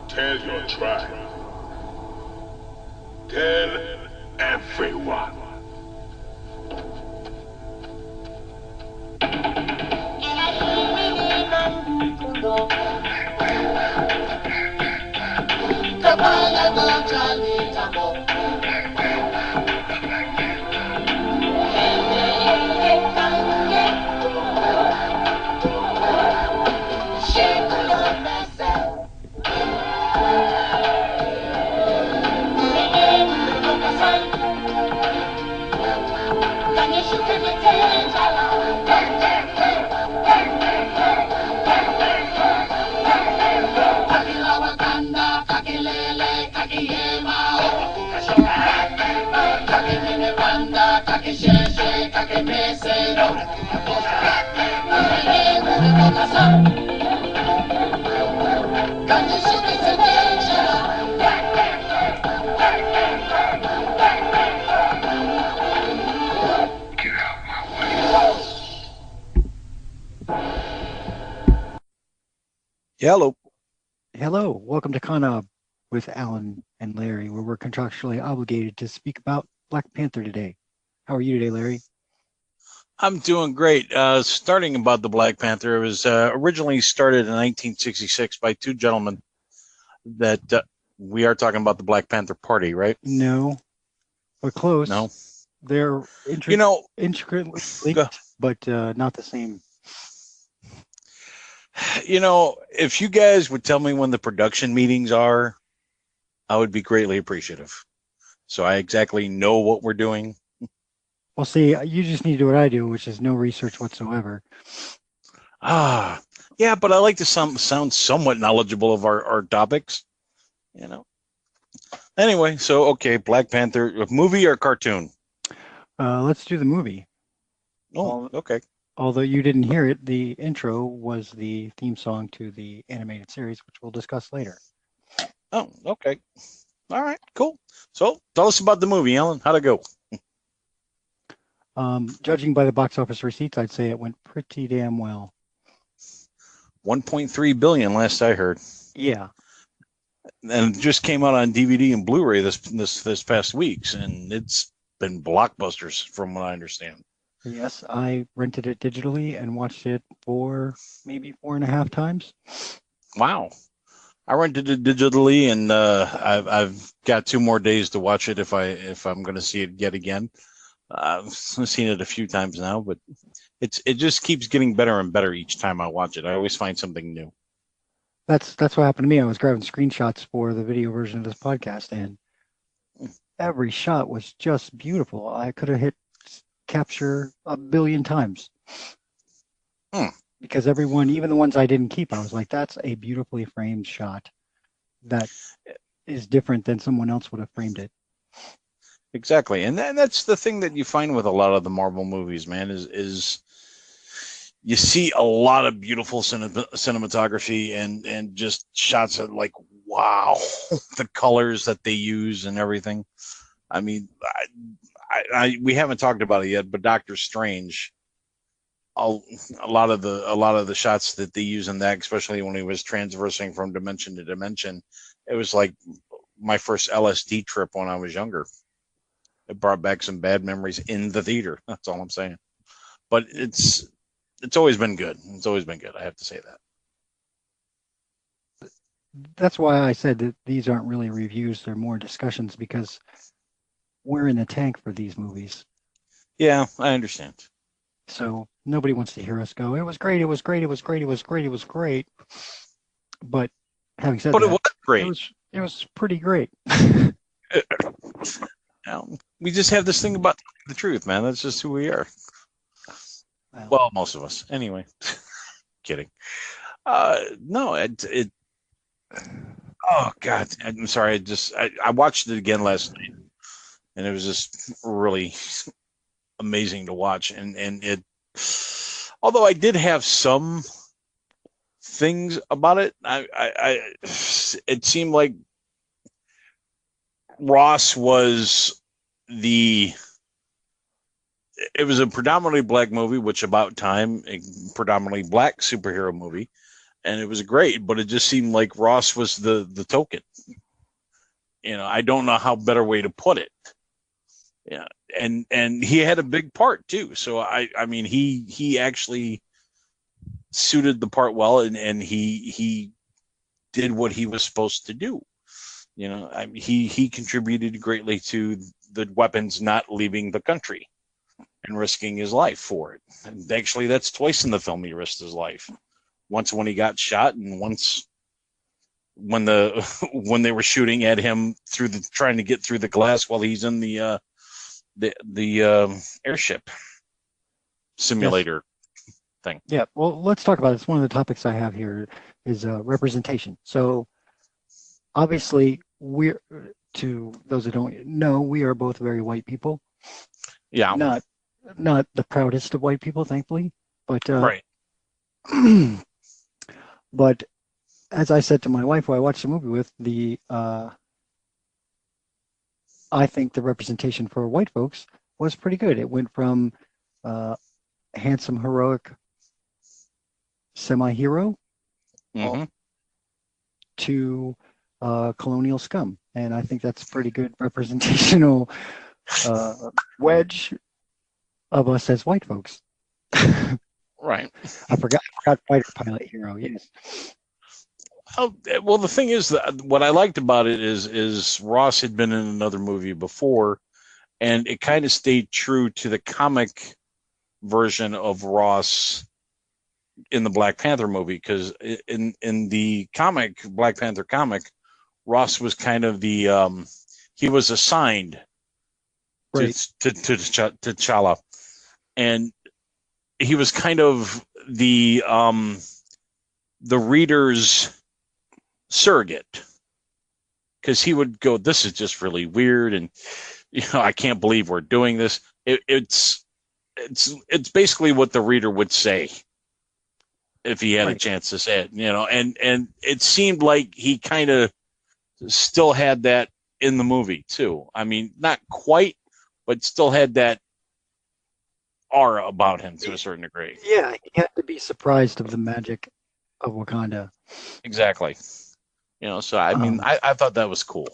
Tell your tribe. Tell everyone. Hello. Hello, welcome to ConOb with Alan and Larry, where we're contractually obligated to speak about Black Panther today. How are you today, Larry? I'm doing great. Starting about the Black Panther, it was originally started in 1966 by two gentlemen that we are talking about the Black Panther Party, right? No, but close. No. They're intricately linked, but not the same. If you guys would tell me when the production meetings are, I would be greatly appreciative. So I exactly know what we're doing. Well, see, you just need to do what I do, which is no research whatsoever. Yeah, but I like to sound somewhat knowledgeable of our topics, Anyway, so, okay, Black Panther, movie or cartoon? Let's do the movie. Oh, okay. Although you didn't hear it, the intro was the theme song to the animated series, which we'll discuss later. Oh, okay. All right, cool. So tell us about the movie, Alan. How'd it go? Judging by the box office receipts, I'd say it went pretty damn well. 1.3 billion last I heard. Yeah. And it just came out on DVD and Blu-ray this past weeks, and it's been blockbusters from what I understand. Yes, I rented it digitally and watched it for maybe 4.5 times. Wow. I rented it digitally, and I've got 2 more days to watch it if I'm going to see it yet again. I've seen it a few times now, but it just keeps getting better and better each time I watch it. I always find something new. That's what happened to me. I was grabbing screenshots for the video version of this podcast, and every shot was just beautiful. I could have hit capture 1 billion times. Because everyone, even the ones I didn't keep, I was like, that's a beautifully framed shot that is different than someone else would have framed it. Exactly. And that's the thing that you find with a lot of the Marvel movies, man, is you see a lot of beautiful cinematography and just shots of like, wow, the colors that they use and everything. I mean, we haven't talked about it yet, but Doctor Strange, a lot of the shots that they use in that, especially when he was transversing from dimension to dimension, it was like my first LSD trip when I was younger. It brought back some bad memories in the theater. That's all I'm saying. But it's always been good. It's always been good. I have to say that. That's why I said that these aren't really reviews. They're more discussions because we're in the tank for these movies. Yeah, I understand. So nobody wants to hear us go, it was great, it was great, it was great, it was great, it was great. But having said that, it was great. It was pretty great. We just have this thing about the truth, man. That's just who we are. Well, most of us. Anyway. Kidding. No, it oh God. I'm sorry. I watched it again last night, and it was just really amazing to watch. And it, although I did have some things about it, it seemed like Ross was it was a predominantly black movie, which about time, a predominantly black superhero movie. and it was great, but it just seemed like Ross was the token. I don't know how better way to put it. Yeah, and he had a big part too. So I mean he actually suited the part well, and he did what he was supposed to do. I mean, he contributed greatly to the weapons not leaving the country and risking his life for it. And actually, that's twice in the film he risked his life. Once when he got shot, and once when when they were shooting at him trying to get through the glass while he's in the airship simulator thing. Yeah, well, let's talk about this. One of the topics I have here is representation. So obviously, to those who don't know, we are both very white people. Yeah. Not the proudest of white people, thankfully, but right. But as I said to my wife, who I watched the movie with, I think the representation for white folks was pretty good. It went from handsome, heroic, semi-hero to colonial scum, and I think that's pretty good representational wedge of us as white folks. Right. I forgot fighter pilot hero. Yes. Well, the thing is that what I liked about it is Ross had been in another movie before, and it kind of stayed true to the comic version of Ross in the Black Panther movie, because in the Black Panther comic, Ross was kind of the he was assigned to T'Challa, and he was kind of the reader's surrogate, because he would go, "This is just really weird," and I can't believe we're doing this. It's basically what the reader would say if he had a chance to say it, and it seemed like he kind of still had that in the movie too. I mean, not quite, but still had that aura about him to a certain degree. Yeah, he had to be surprised of the magic of Wakanda. Exactly. So I mean, I thought that was cool.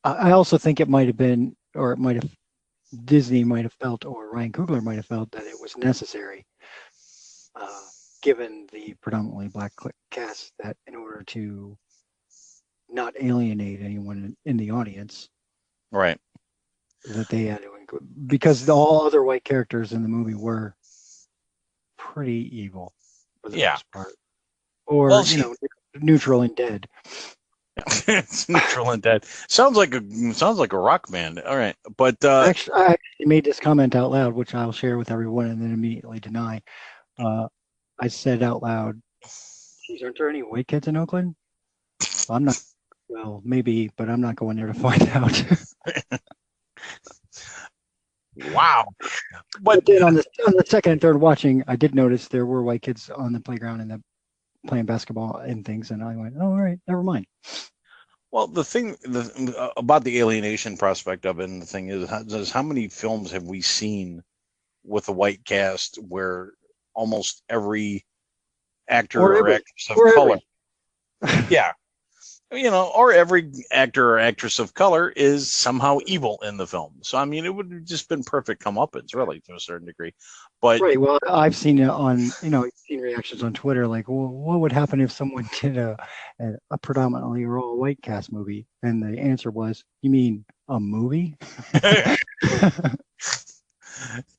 I also think it might have been, or Disney might have felt, or Ryan Coogler might have felt that it was necessary, given the predominantly black cast, that in order to not alienate anyone in the audience, right, that they had to include, because all other white characters in the movie were pretty evil for the most part, or neutral and dead. It's neutral and dead. Sounds like a rock band. All right, but actually, I actually made this comment out loud, which I'll share with everyone, and then immediately deny. I said out loud, "Geez, aren't there any white kids in Oakland?" I'm not. Well, maybe, but I'm not going there to find out. Wow. But then on the second and third watching, I did notice there were white kids on the playground and playing basketball and things, and I went, "Oh, all right, never mind." Well, the thing about the alienation prospect of it, and the thing is how many films have we seen with a white cast where almost every actor or actress of color, yeah, or every actor or actress of color is somehow evil in the film. So, I mean, it would have just been perfect comeuppance, really, to a certain degree. But right. Well, I've seen it on, seen reactions on Twitter, like, well, what would happen if someone did a predominantly all white cast movie? And the answer was, you mean a movie?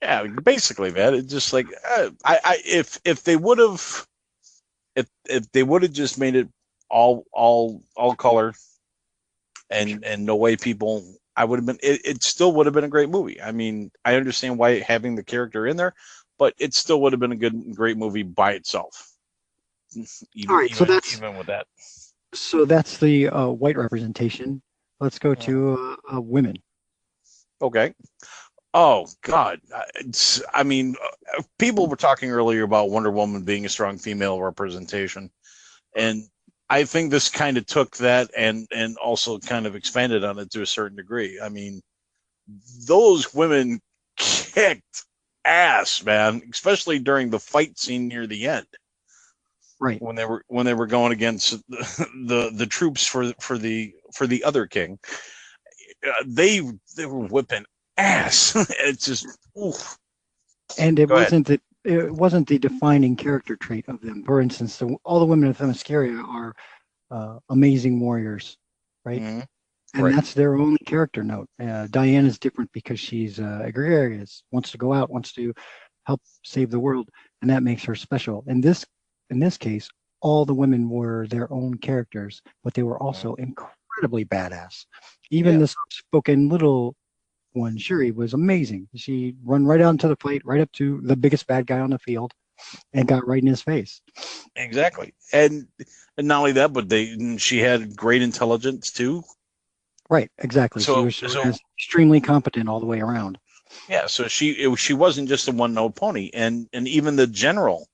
Yeah, basically, man. It's just like if they would have just made it all color and no white people, I would have been. It still would have been a great movie. I mean, I understand why having the character in there, but it still would have been a great movie by itself. All right, so that's even with that. So that's the white representation. Let's go to women. Okay. Oh God, I mean, people were talking earlier about Wonder Woman being a strong female representation, and I think this kind of took that and also kind of expanded on it to a certain degree. I mean, those women kicked ass, man, especially during the fight scene near the end. Right. when they were going against the troops for the other king. They were whipping ass. It's just oof. And it Go ahead. wasn't the defining character trait of them. For instance, all the women of Themyscira are amazing warriors, right? Mhm. And Right. that's their only character note. Diane is different because she's gregarious, wants to go out, wants to help save the world, and that makes her special. In this case, all the women were their own characters, but they were also incredibly badass. Even Yeah. the spoken little one, Shuri, was amazing. She run right onto the plate, right up to the biggest bad guy on the field, and got right in his face. Exactly. And not only that, but she had great intelligence too. Right, exactly. She So was extremely competent all the way around. yeah, so she wasn't just a one note pony, and even the general,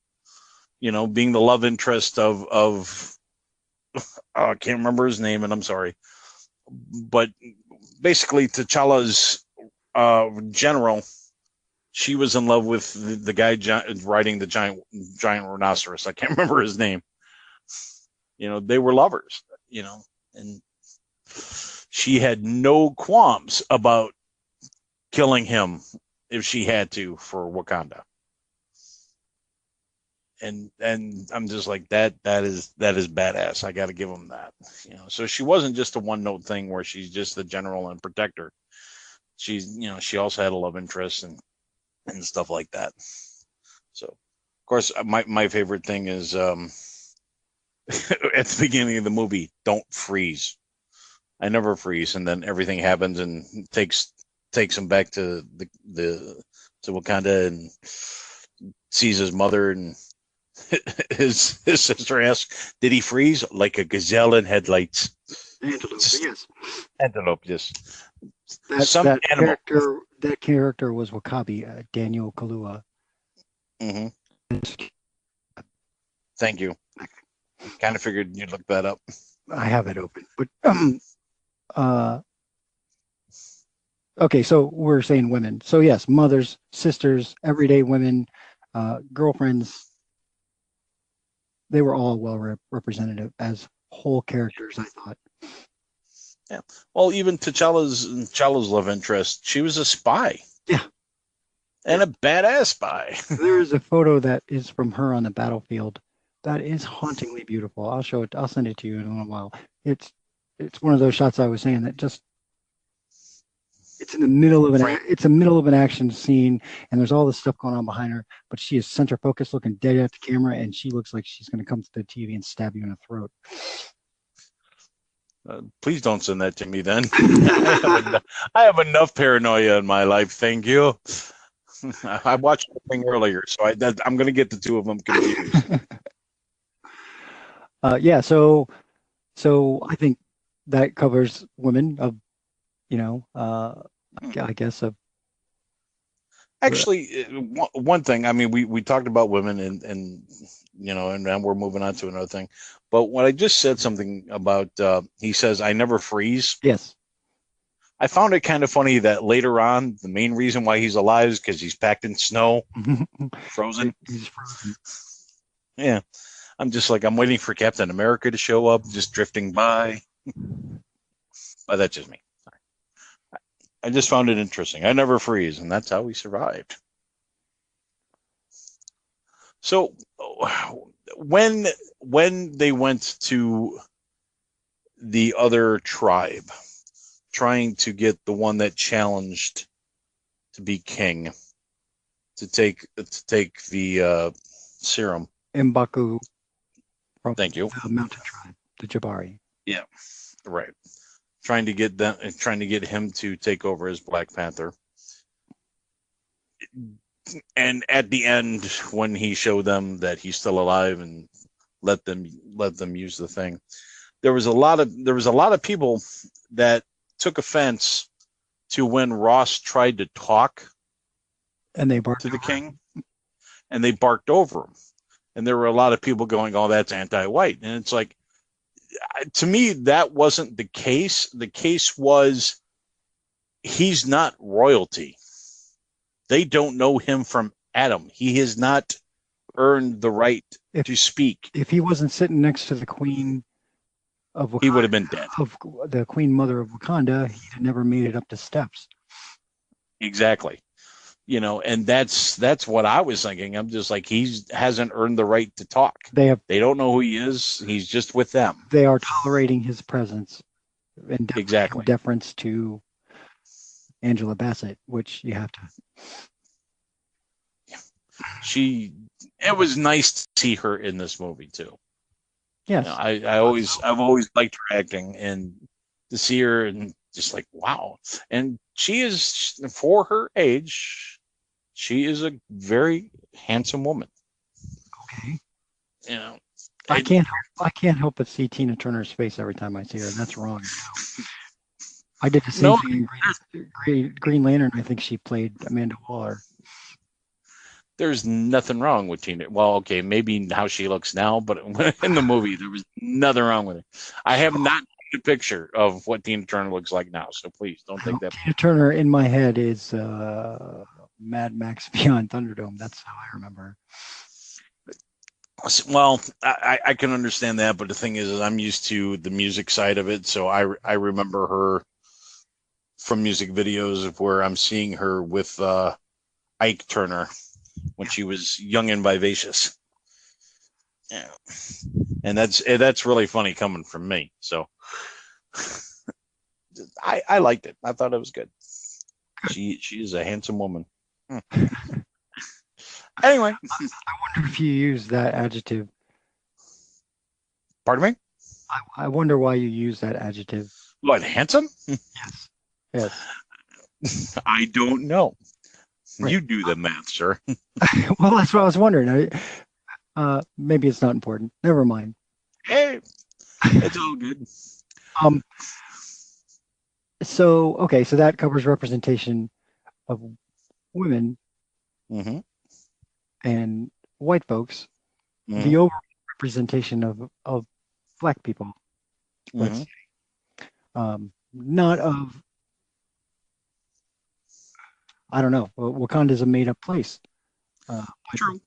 being the love interest of I can't remember his name, and I'm sorry, but basically T'Challa's general, she was in love with the guy riding the giant rhinoceros. I can't remember his name. They were lovers. And she had no qualms about killing him if she had to for Wakanda. And I'm just like that is badass. I got to give him that. So she wasn't just a one note thing where she's just the general and protector. She's she also had a love interest and stuff like that. So of course my favorite thing is at the beginning of the movie, don't freeze. I never freeze, and then everything happens and takes him back to to Wakanda and sees his mother, and his sister asks, "Did he freeze like a gazelle in headlights?" Antelope, yes. Antelope, yes. That character was Wakabi, Daniel Kaluuya. Mm-hmm. Thank you. Kind of figured you'd look that up. I have it open, but okay. So we're saying women. So yes, mothers, sisters, everyday women, girlfriends. They were all well representative as whole characters, I thought. Yeah. Well, even T'Challa's love interest, she was a spy. Yeah. And a badass spy. There is a photo that is from her on the battlefield that is hauntingly beautiful. I'll show it. I'll send it to you in a little while. It's one of those shots I was saying that just it's in the middle of an action scene, and there's all this stuff going on behind her, but she is center focused, looking dead at the camera, and she looks like she's going to come to the TV and stab you in the throat. Please don't send that to me then. I have enough paranoia in my life, thank you. I watched the thing earlier, so I'm going to get the two of them confused. Yeah, so I think that covers women of, I guess of. Actually, one thing. I mean, we talked about women, and we're moving on to another thing. But when I just said something about, he says, "I never freeze." Yes. I found it kind of funny that later on, the main reason why he's alive is because he's packed in snow, frozen. He's frozen. Yeah, I'm just like, I'm waiting for Captain America to show up, just drifting by. But that's just me. I just found it interesting. I never freeze, and that's how we survived. So when they went to the other tribe, trying to get the one that challenged to be king, to take the serum. M'Baku from Thank you. The mountain tribe, the Jabari. Yeah, right. Trying to get him to take over as Black Panther. And at the end, when he showed them that he's still alive and let them use the thing, there was a lot of people that took offense to when Ross tried to talk and they barked to the king, and they barked over him. And there were a lot of people going, "Oh, that's anti-white." And it's like, to me, that wasn't the case. The case was he's not royalty. They don't know him from Adam. He is not earned the right If- to speak, If he wasn't sitting next to the Queen of Wakanda, he would have been dead. of the Queen Mother of Wakanda, he'd have never made it up the steps. Exactly. You know, and that's what I was thinking. I'm just like, he hasn't earned the right to talk. They don't know who he is. He's just with them. They are tolerating his presence in Exactly. deference to Angela Bassett, which you have to. It was nice to see her in this movie too. Yes. You know, I've always liked her acting, and to see her and just like, wow. And she is, for her age, she is a very handsome woman. Okay. You know, I can't help but see Tina Turner's face every time I see her, and that's wrong. I did the same thing in Green Lantern. I think she played Amanda Waller. There's nothing wrong with Tina. Well, okay, maybe how she looks now, but in the movie, there was nothing wrong with her. I have not seen a picture of what Tina Turner looks like now, so please don't think that. Tina Turner in my head is Mad Max Beyond Thunderdome. That's how I remember. Well, I can understand that, but the thing is I'm used to the music side of it, so I remember her from music videos of where I'm seeing her with Ike Turner when she was young and vivacious. Yeah. And that's really funny coming from me. So I liked it. I thought it was good. She is a handsome woman. Anyway, I wonder if you use that adjective. Pardon me? I wonder why you use that adjective. What, handsome? Yes. Yes. I don't know. Right. You do the math, sir. Well, that's what I was wondering. Maybe it's not important. Never mind. Hey, it's all good. So that covers representation of women and white folks. The overall representation of Black people, let's say. Not of, I don't know. Wakanda is a made-up place. True.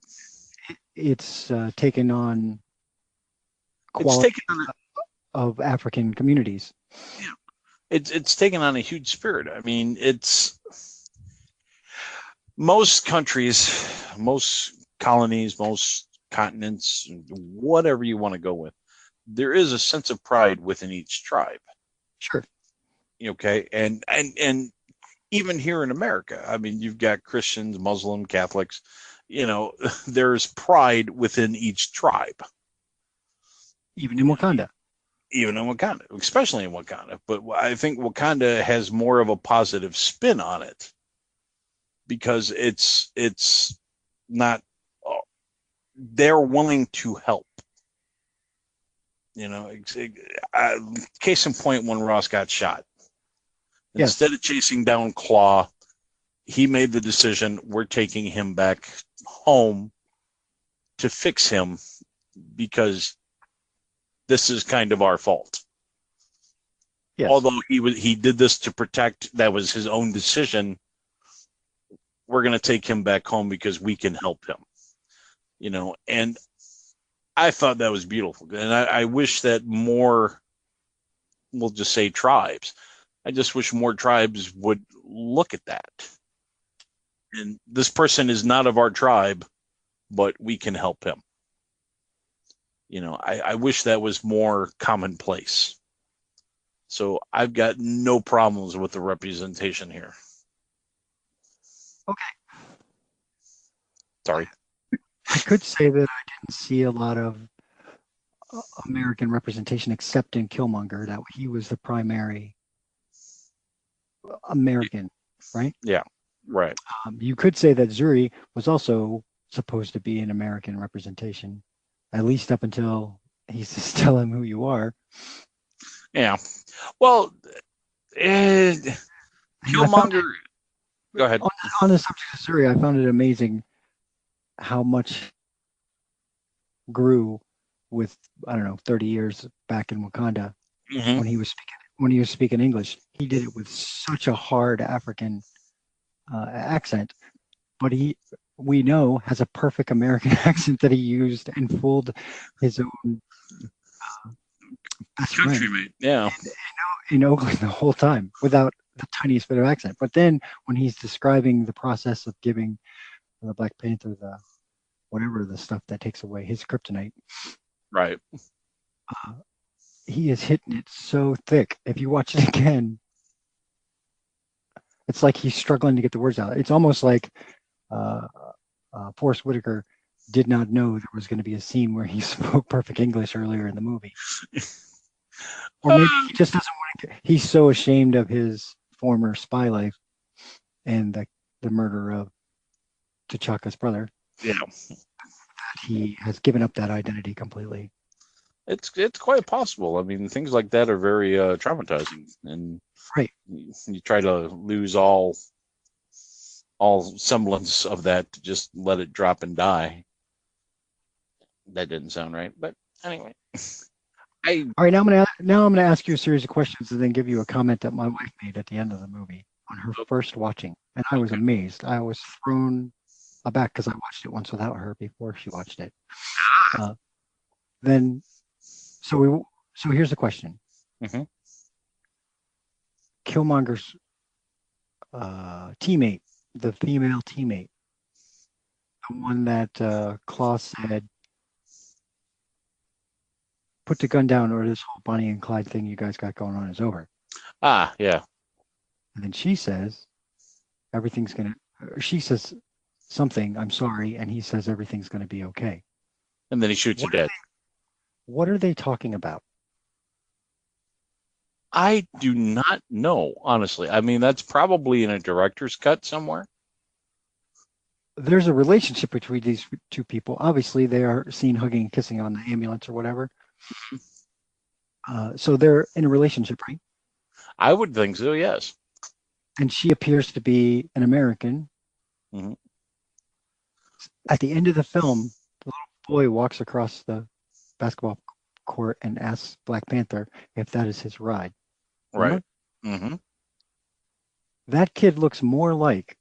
It's taken on It's taken on of African communities. Yeah, it's taken on a huge spirit. I mean, it's most countries, most colonies, most continents, whatever you want to go with. There is a sense of pride within each tribe. Sure. Okay, and even here in America, I mean, you've got Christians, Muslim, Catholics. You know, there's pride within each tribe. Even in Wakanda. Even in Wakanda, especially in Wakanda. But I think Wakanda has more of a positive spin on it because it's not. They're willing to help. You know, case in point, when Ross got shot, instead of chasing down Claw, he made the decision, we're taking him back home to fix him because this is kind of our fault. Yes. Although he did this to protect, that was his own decision. We're going to take him back home because we can help him. You know, and I thought that was beautiful. And I wish that more, we'll just say tribes, I just wish more tribes would look at that. And this person is not of our tribe, but we can help him. You know, I wish that was more commonplace. So I've got no problems with the representation here. Okay. Sorry. I could say that I didn't see a lot of American representation except in Killmonger, that he was the primary American, right? Yeah, right. You could say that Zuri was also supposed to be an American representation, at least up until he says, "Tell him who you are." Yeah. Well, Killmonger. Go ahead. On the subject of Zuri, I found it amazing how much grew with, I don't know, 30 years back in Wakanda when he was speaking English. He did it with such a hard African accent, but we know has a perfect American accent that he used and fooled his own best friend Countryman. Yeah. in Oakland the whole time without the tiniest bit of accent. But then when he's describing the process of giving the Black Panther the whatever the stuff that takes away his kryptonite, Right. he is hitting it so thick. If you watch it again, it's like he's struggling to get the words out. It's almost like Forrest Whitaker did not know there was going to be a scene where he spoke perfect English earlier in the movie. Or maybe he just doesn't want to. He's so ashamed of his former spy life and the murder of T'Chaka's brother. Yeah. That he has given up that identity completely. It's quite possible. I mean, things like that are very traumatizing, and Right. you try to lose all semblance of that to just let it drop and die. That didn't sound right, but anyway. All right, now I'm gonna ask you a series of questions and then give you a comment that my wife made at the end of the movie on her first watching, and I was amazed. I was thrown aback because I watched it once without her before she watched it. So here's the question. Mhm. Killmonger's teammate, the female teammate, the one that Claw said, put the gun down or this whole Bonnie and Clyde thing you guys got going on is over. Yeah. And then she says, she says something, I'm sorry, and he says everything's going to be okay. And then he shoots her dead. What are they talking about? I do not know, honestly. I mean, that's probably in a director's cut somewhere. There's a relationship between these two people. Obviously, they are seen hugging and kissing on the ambulance or whatever. So they're in a relationship, right? I would think so, yes. And she appears to be an American. Mm-hmm. At the end of the film, the little boy walks across the basketball court and asks Black Panther if that is his ride. Remember? Right. Mm-hmm. That kid looks more like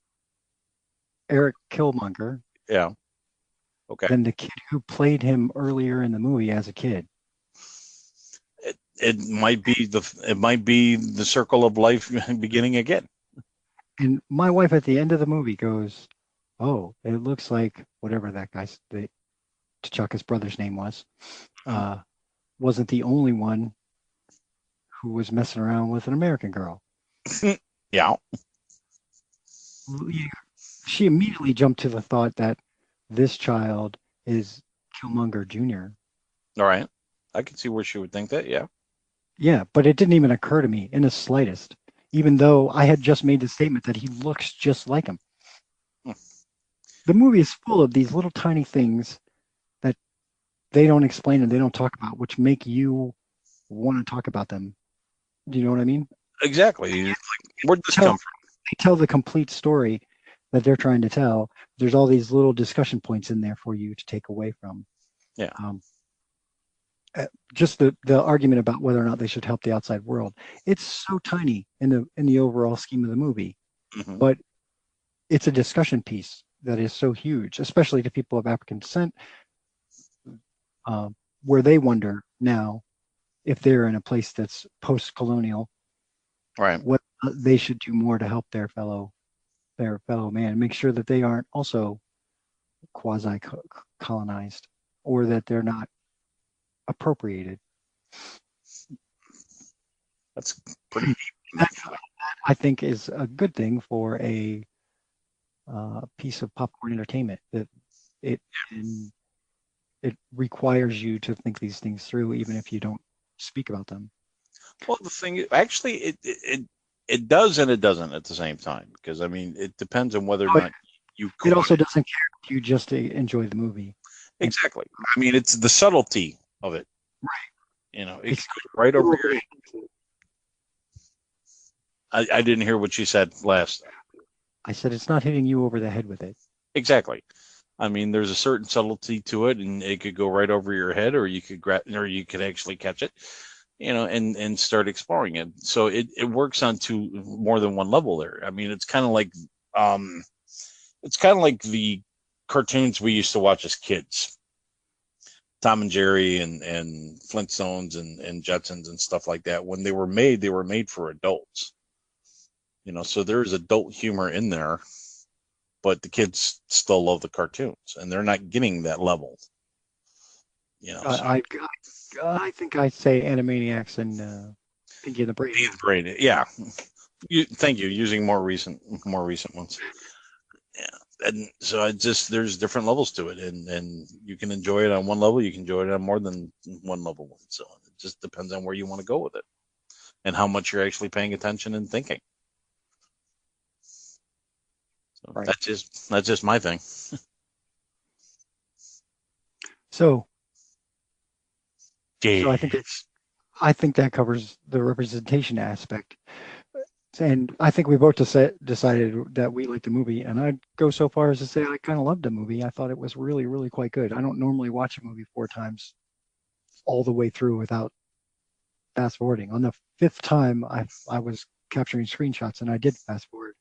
Eric Killmonger Yeah. Okay. than the kid who played him earlier in the movie as a kid. It might be the circle of life beginning again. And my wife at the end of the movie goes, "Oh, it looks like whatever that guy's T'Chaka's brother's name was, wasn't the only one who was messing around with an American girl." Yeah. She immediately jumped to the thought that this child is Killmonger Jr. All right. I can see where she would think that, yeah. Yeah, but it didn't even occur to me in the slightest, even though I had just made the statement that he looks just like him. The movie is full of these little tiny things that they don't explain and they don't talk about, which make you want to talk about them. Do you know what I mean? Exactly. Like, where'd this come from? They tell the complete story that they're trying to tell. There's all these little discussion points in there for you to take away from. Yeah. Just the argument about whether or not they should help the outside world. It's so tiny in the overall scheme of the movie, but it's a discussion piece that is so huge, especially to people of African descent, where they wonder now if they're in a place that's post-colonial, right? What they should do more to help their fellow man, make sure that they aren't also quasi-colonized or that they're not appropriated. That's pretty. I think is a good thing for a piece of popcorn entertainment. That it requires you to think these things through, even if you don't speak about them. Well, the thing actually, it does and it doesn't at the same time, because I mean, it depends on whether or not you. It also doesn't care if you just enjoy the movie. Exactly. I mean, it's the subtlety of it. Right. You know, it's right over your head. I didn't hear what you said last. I said it's not hitting you over the head with it. Exactly. I mean, there's a certain subtlety to it, and it could go right over your head, or you could you could actually catch it, you know, and start exploring it. So it works on more than one level there. I mean, it's kind of like the cartoons we used to watch as kids. Tom and Jerry and Flintstones and Jetsons and stuff like that. When they were made for adults. So there's adult humor in there, but the kids still love the cartoons, and they're not getting that level. I think I'd say Animaniacs and Pinky and the Brain. Yeah. Thank you. Using more recent ones. Yeah, and so there's different levels to it, and you can enjoy it on one level. You can enjoy it on more than one level. So it just depends on where you want to go with it, and how much you're actually paying attention and thinking. So right. That's just my thing. So I think that covers the representation aspect. And I think we both decided that we liked the movie. And I'd go so far as to say I kind of loved the movie. I thought it was really, really quite good. I don't normally watch a movie 4 times all the way through without fast forwarding. On the 5th time, I was capturing screenshots, and I did fast forward.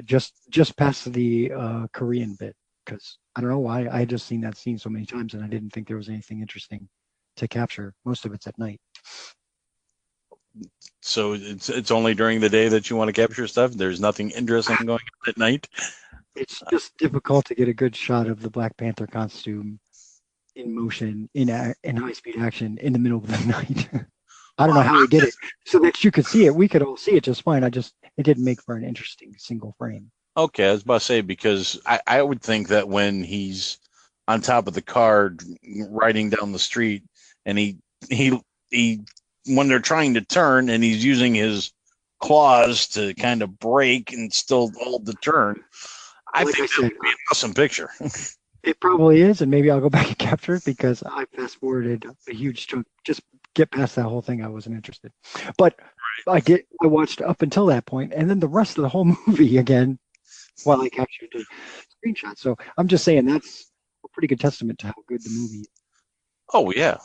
Just past the Korean bit, because I don't know why. I had just seen that scene so many times, and I didn't think there was anything interesting to capture. Most of it's at night. So it's only during the day that you want to capture stuff? There's nothing interesting going on at night? It's just difficult to get a good shot of the Black Panther costume in motion, in high-speed action, in the middle of the night. I don't know how he did it, so that you could see it. We could all see it just fine. It didn't make for an interesting single frame. Okay, I was about to say, because I would think that when he's on top of the car riding down the street, and he when they're trying to turn and he's using his claws to kind of brake and still hold the turn, I think that would be an awesome picture. It probably is, and maybe I'll go back and capture it, because I fast forwarded a huge chunk. Just get past that whole thing, I wasn't interested. But I watched up until that point, and then the rest of the whole movie again while I captured the screenshot. So I'm just saying that's a pretty good testament to how good the movie is. Oh yeah.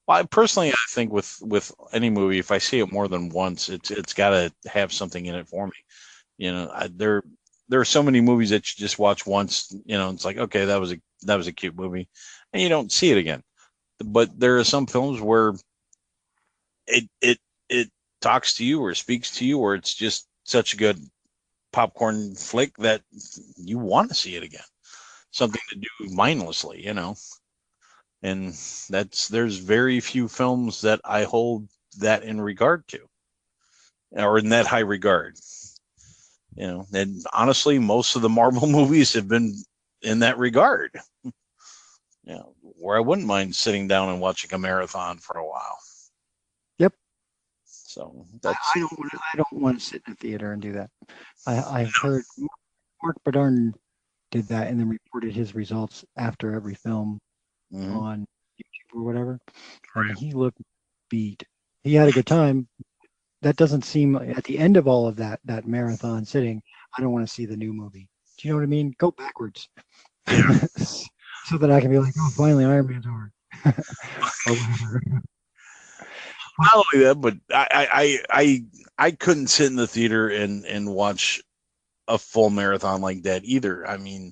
Well, I think with any movie, if I see it more than once, it's got to have something in it for me. There are so many movies that you just watch once. It's like, okay, that was a cute movie, and you don't see it again. But there are some films where it talks to you or speaks to you, or it's just such a good popcorn flick that you want to see it again. Something to do mindlessly, And there's very few films that I hold that in regard to, or in that high regard. And honestly, most of the Marvel movies have been in that regard. Where I wouldn't mind sitting down and watching a marathon for a while. Yep. So I don't want to sit in a theater and do that. I've heard Mark Bedard did that and then reported his results after every film on YouTube or whatever. And he looked beat. He had a good time. That doesn't seem, at the end of all of that marathon sitting, I don't want to see the new movie. Do you know what I mean? Go backwards. So that I can be like, oh, finally Iron Man's over. Or whatever. Not only that, but I couldn't sit in the theater and watch a full marathon like that either. I mean,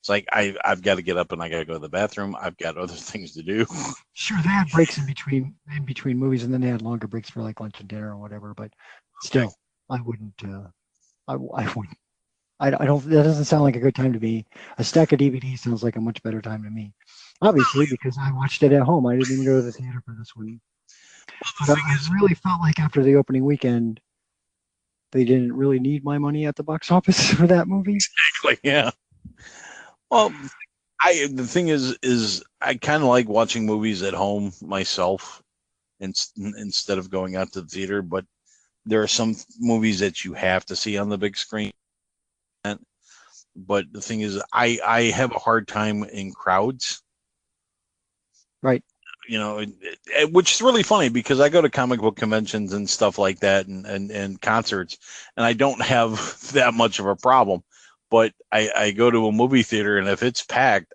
it's like I've got to get up and I got to go to the bathroom. I've got other things to do. Sure, they had breaks in between movies, and then they had longer breaks for like lunch and dinner or whatever. But still, I wouldn't. I wouldn't. I don't. That doesn't sound like a good time to me. A stack of DVDs sounds like a much better time to me. Obviously, because I watched it at home. I didn't even go to the theater for this one. But I really felt like after the opening weekend, they didn't really need my money at the box office for that movie. Exactly. Yeah. Well, the thing is I kind of like watching movies at home myself instead of going out to the theater. But there are some movies that you have to see on the big screen. But the thing is, I have a hard time in crowds. Right. Which is really funny because I go to comic book conventions and stuff like that and concerts, and I don't have that much of a problem. But I go to a movie theater, and if it's packed,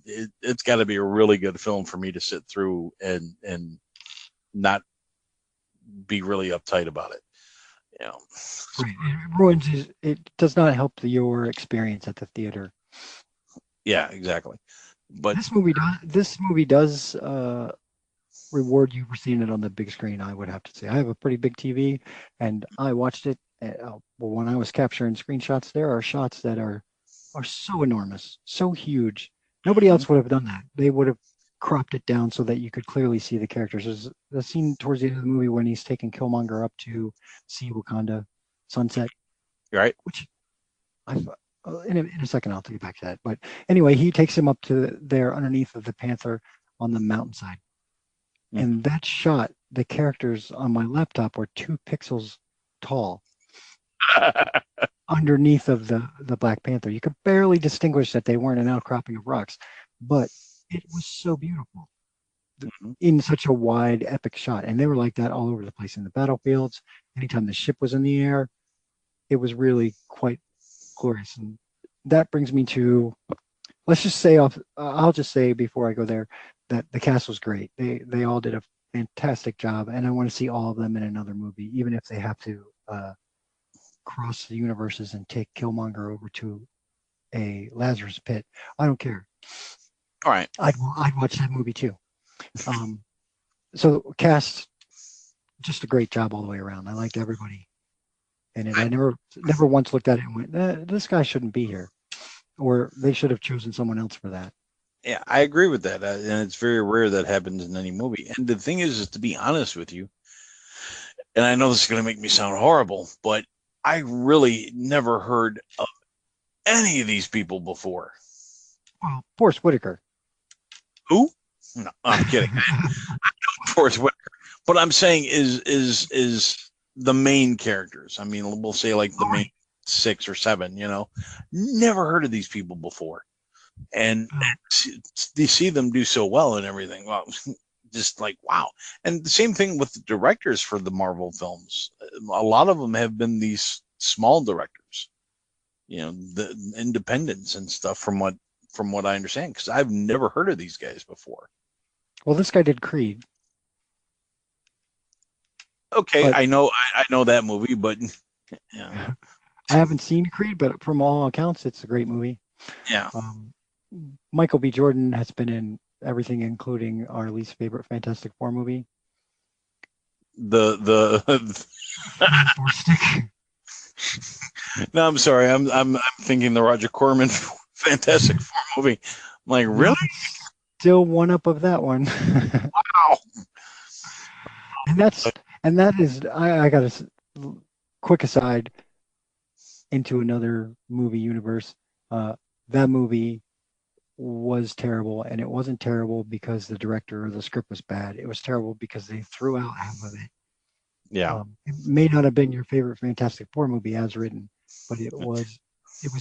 it's got to be a really good film for me to sit through and not be really uptight about it. Yeah. Right. It ruins it does not help your experience at the theater. Yeah, exactly. But This movie does reward you for seeing it on the big screen, I would have to say. I have a pretty big TV, and I watched it. Well, when I was capturing screenshots, there are shots that are so enormous, so huge. Nobody else would have done that. They would have cropped it down so that you could clearly see the characters. There's the scene towards the end of the movie when he's taking Killmonger up to see Wakanda sunset, right. which I in a second I'll take you back to that. But anyway, he takes him up to there underneath of the Panther on the mountainside. And that shot, the characters on my laptop were 2 pixels tall underneath of the Black Panther. You could barely distinguish that they weren't an outcropping of rocks, but it was so beautiful in such a wide, epic shot. And they were like that all over the place in the battlefields. Anytime the ship was in the air, it was really quite glorious. And that brings me to, let's just say I'll just say before I go there that the cast was great. They all did a fantastic job, and I want to see all of them in another movie, even if they have to cross the universes and take Killmonger over to a Lazarus pit. I don't care. All right. I'd watch that movie too. So cast, just a great job all the way around. I liked everybody in it. I never once looked at it and went, this guy shouldn't be here, or they should have chosen someone else for that. Yeah, I agree with that, and it's very rare that happens in any movie. And the thing is to be honest with you, and I know this is going to make me sound horrible, but I really never heard of any of these people before. Well, Forrest Whitaker. Who? No, I'm kidding. Forrest Whitaker. But I'm saying is the main characters. I mean, we'll say like the main 6 or 7. Never heard of these people before. And you see them do so well and everything. Well, just like, wow. And the same thing with the directors for the Marvel films. A lot of them have been these small directors, the independents and stuff from what I understand, because I've never heard of these guys before. Well, this guy did Creed. Okay, but I know that movie, but yeah. I haven't seen Creed, but from all accounts, it's a great movie. Yeah. Michael B. Jordan has been in everything, including our least favorite Fantastic Four movie. The No, I'm sorry. I'm thinking the Roger Corman Fantastic Four movie. I'm like, really? Still one up of that one. Wow. And that is, I got a quick aside into another movie universe. That movie was terrible, and it wasn't terrible because the director or the script was bad. It was terrible because they threw out half of it. Yeah. It may not have been your favorite Fantastic Four movie as written, but it was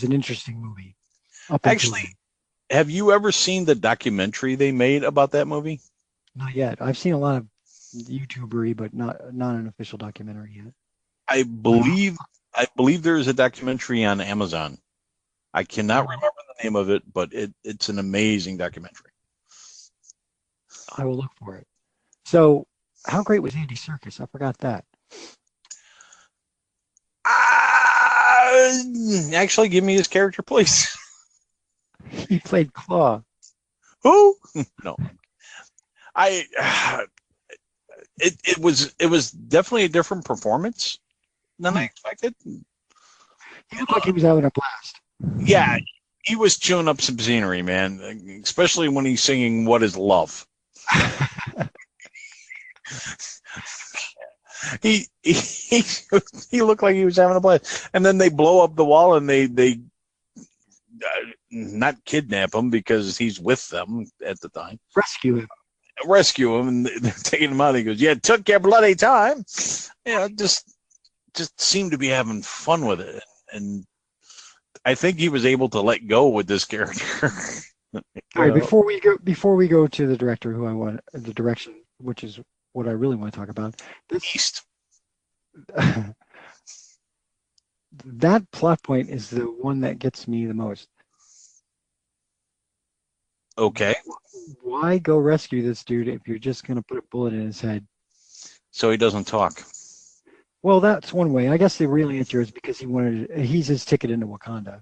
an interesting movie. Actually, have you ever seen the documentary they made about that movie? Not yet. I've seen a lot of YouTubery, but not an official documentary yet. I believe there is a documentary on Amazon. I cannot remember the name of it, but it's an amazing documentary. I will look for it. So, how great was Andy Serkis? I forgot that. Actually, give me his character, please. He played Claw. Who? No. It was definitely a different performance than I expected. He looked like he was having a blast. Yeah, he was chewing up some scenery, man. Especially when he's singing "What Is Love." he looked like he was having a blast, and then they blow up the wall and they not kidnap him because he's with them at the time. Rescue him, and they're taking him out. He goes, "Yeah, it took your bloody time." Just seemed to be having fun with it, and I think he was able to let go with this character. All right, before we go to the director, the direction, which is what I really want to talk about. East. That plot point is the one that gets me the most. Okay. Why go rescue this dude if you're just going to put a bullet in his head? So he doesn't talk. Well, that's one way. I guess the real answer is because he's his ticket into Wakanda.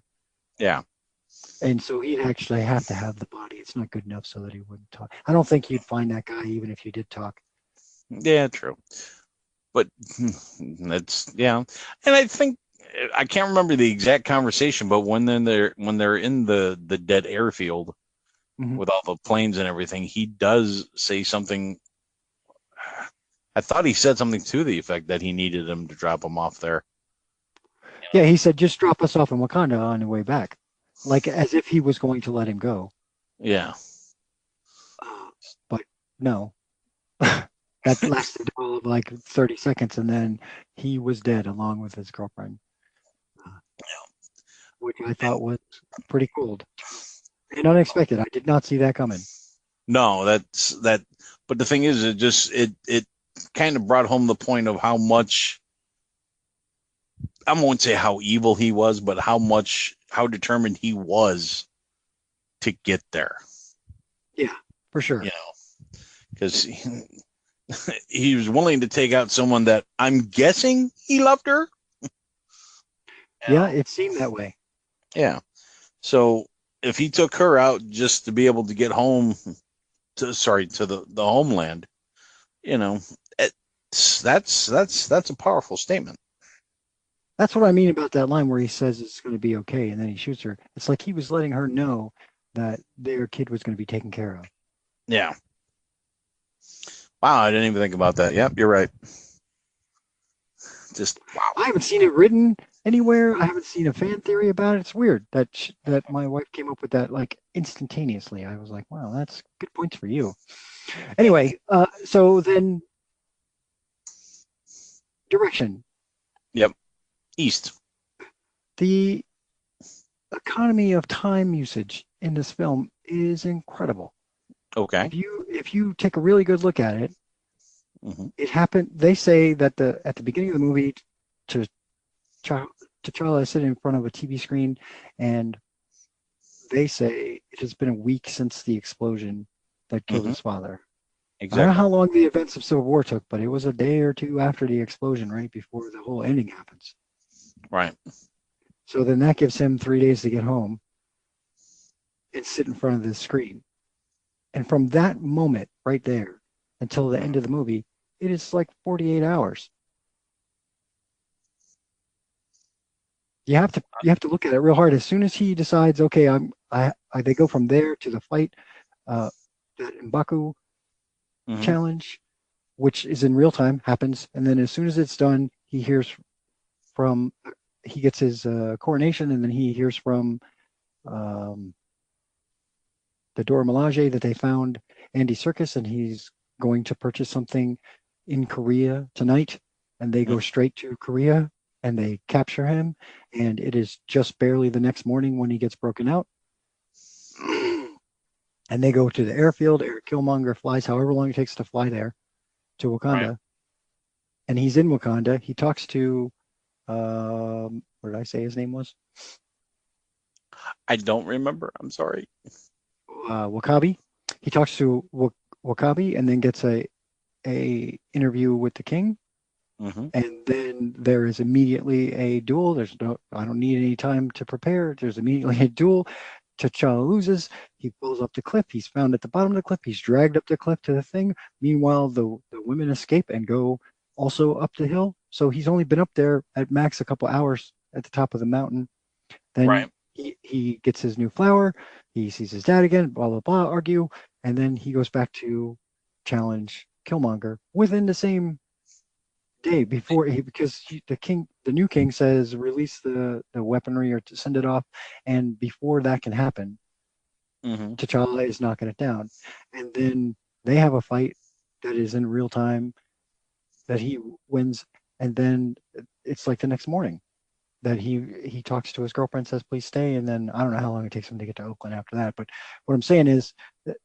Yeah. And so he'd actually have to have the body. It's not good enough so that he wouldn't talk. I don't think you'd find that guy even if you did talk. Yeah, true. But that's yeah. And I think I can't remember the exact conversation, but when they're in the dead airfield with all the planes and everything, he does say something. I thought he said something to the effect that he needed him to drop him off there. Yeah, he said, just drop us off in Wakanda on the way back. Like as if he was going to let him go. Yeah. But no. That lasted all of like 30 seconds, and then he was dead along with his girlfriend, which I thought was pretty cool and unexpected. I did not see that coming. No, that's that. But the thing is, it kind of brought home the point of how much, I won't say how evil he was, but how determined he was to get there. Yeah, for sure. You know, because he was willing to take out someone that I'm guessing he loved her. Yeah, it seemed that way. Yeah. So if he took her out just to be able to get home to the homeland, you know, that's a powerful statement. That's what I mean about that line where he says it's going to be okay, and then he shoots her. It's like he was letting her know that their kid was going to be taken care of. Yeah. Wow, I didn't even think about that. Yep, you're right. Just wow. I haven't seen it written anywhere. I haven't seen a fan theory about it. It's weird that my wife came up with that like instantaneously. I was like, wow, that's good points for you. Anyway, so then direction. Yep. East. The economy of time usage in this film is incredible. Okay. If you take a really good look at it, it happened. They say that at the beginning of the movie, T'Challa is sitting in front of a TV screen, and they say it has been a week since the explosion that killed his father. Exactly. I don't know how long the events of Civil War took, but it was a day or two after the explosion, right before the whole ending happens. Right. So then that gives him 3 days to get home and sit in front of this screen. And from that moment right there until the end of the movie, it is like 48 hours. You have to look at it real hard. As soon as he decides, okay, they go from there to the fight, that M'Baku challenge, which is in real time, happens, and then as soon as it's done, he gets his coronation, and then he hears from the Dora Milaje that they found Andy Serkis, and he's going to purchase something in Korea tonight, and they go straight to Korea and they capture him, and it is just barely the next morning when he gets broken out. And they go to the airfield. Eric Killmonger flies however long it takes to fly there to Wakanda. Right. And he's in Wakanda. He talks to, what did I say his name was? I don't remember. I'm sorry. Wakabi. He talks to Wakabi and then gets a interview with the king. And then there is immediately a duel. I don't need any time to prepare. There's immediately a duel. T'Challa loses. He falls up the cliff. He's found at the bottom of the cliff. He's dragged up the cliff to the thing. Meanwhile, the women escape and go also up the hill. So he's only been up there at max a couple hours at the top of the mountain. Then he gets his new flower. He sees his dad again, blah, blah, blah, argue. And then he goes back to challenge Killmonger within the same day before the new king says release the weaponry or to send it off, and before that can happen, T'Challa is knocking it down, and then they have a fight that is in real time that he wins, and then it's like the next morning that he talks to his girlfriend, says please stay, and then I don't know how long it takes him to get to Oakland after that, but what I'm saying is that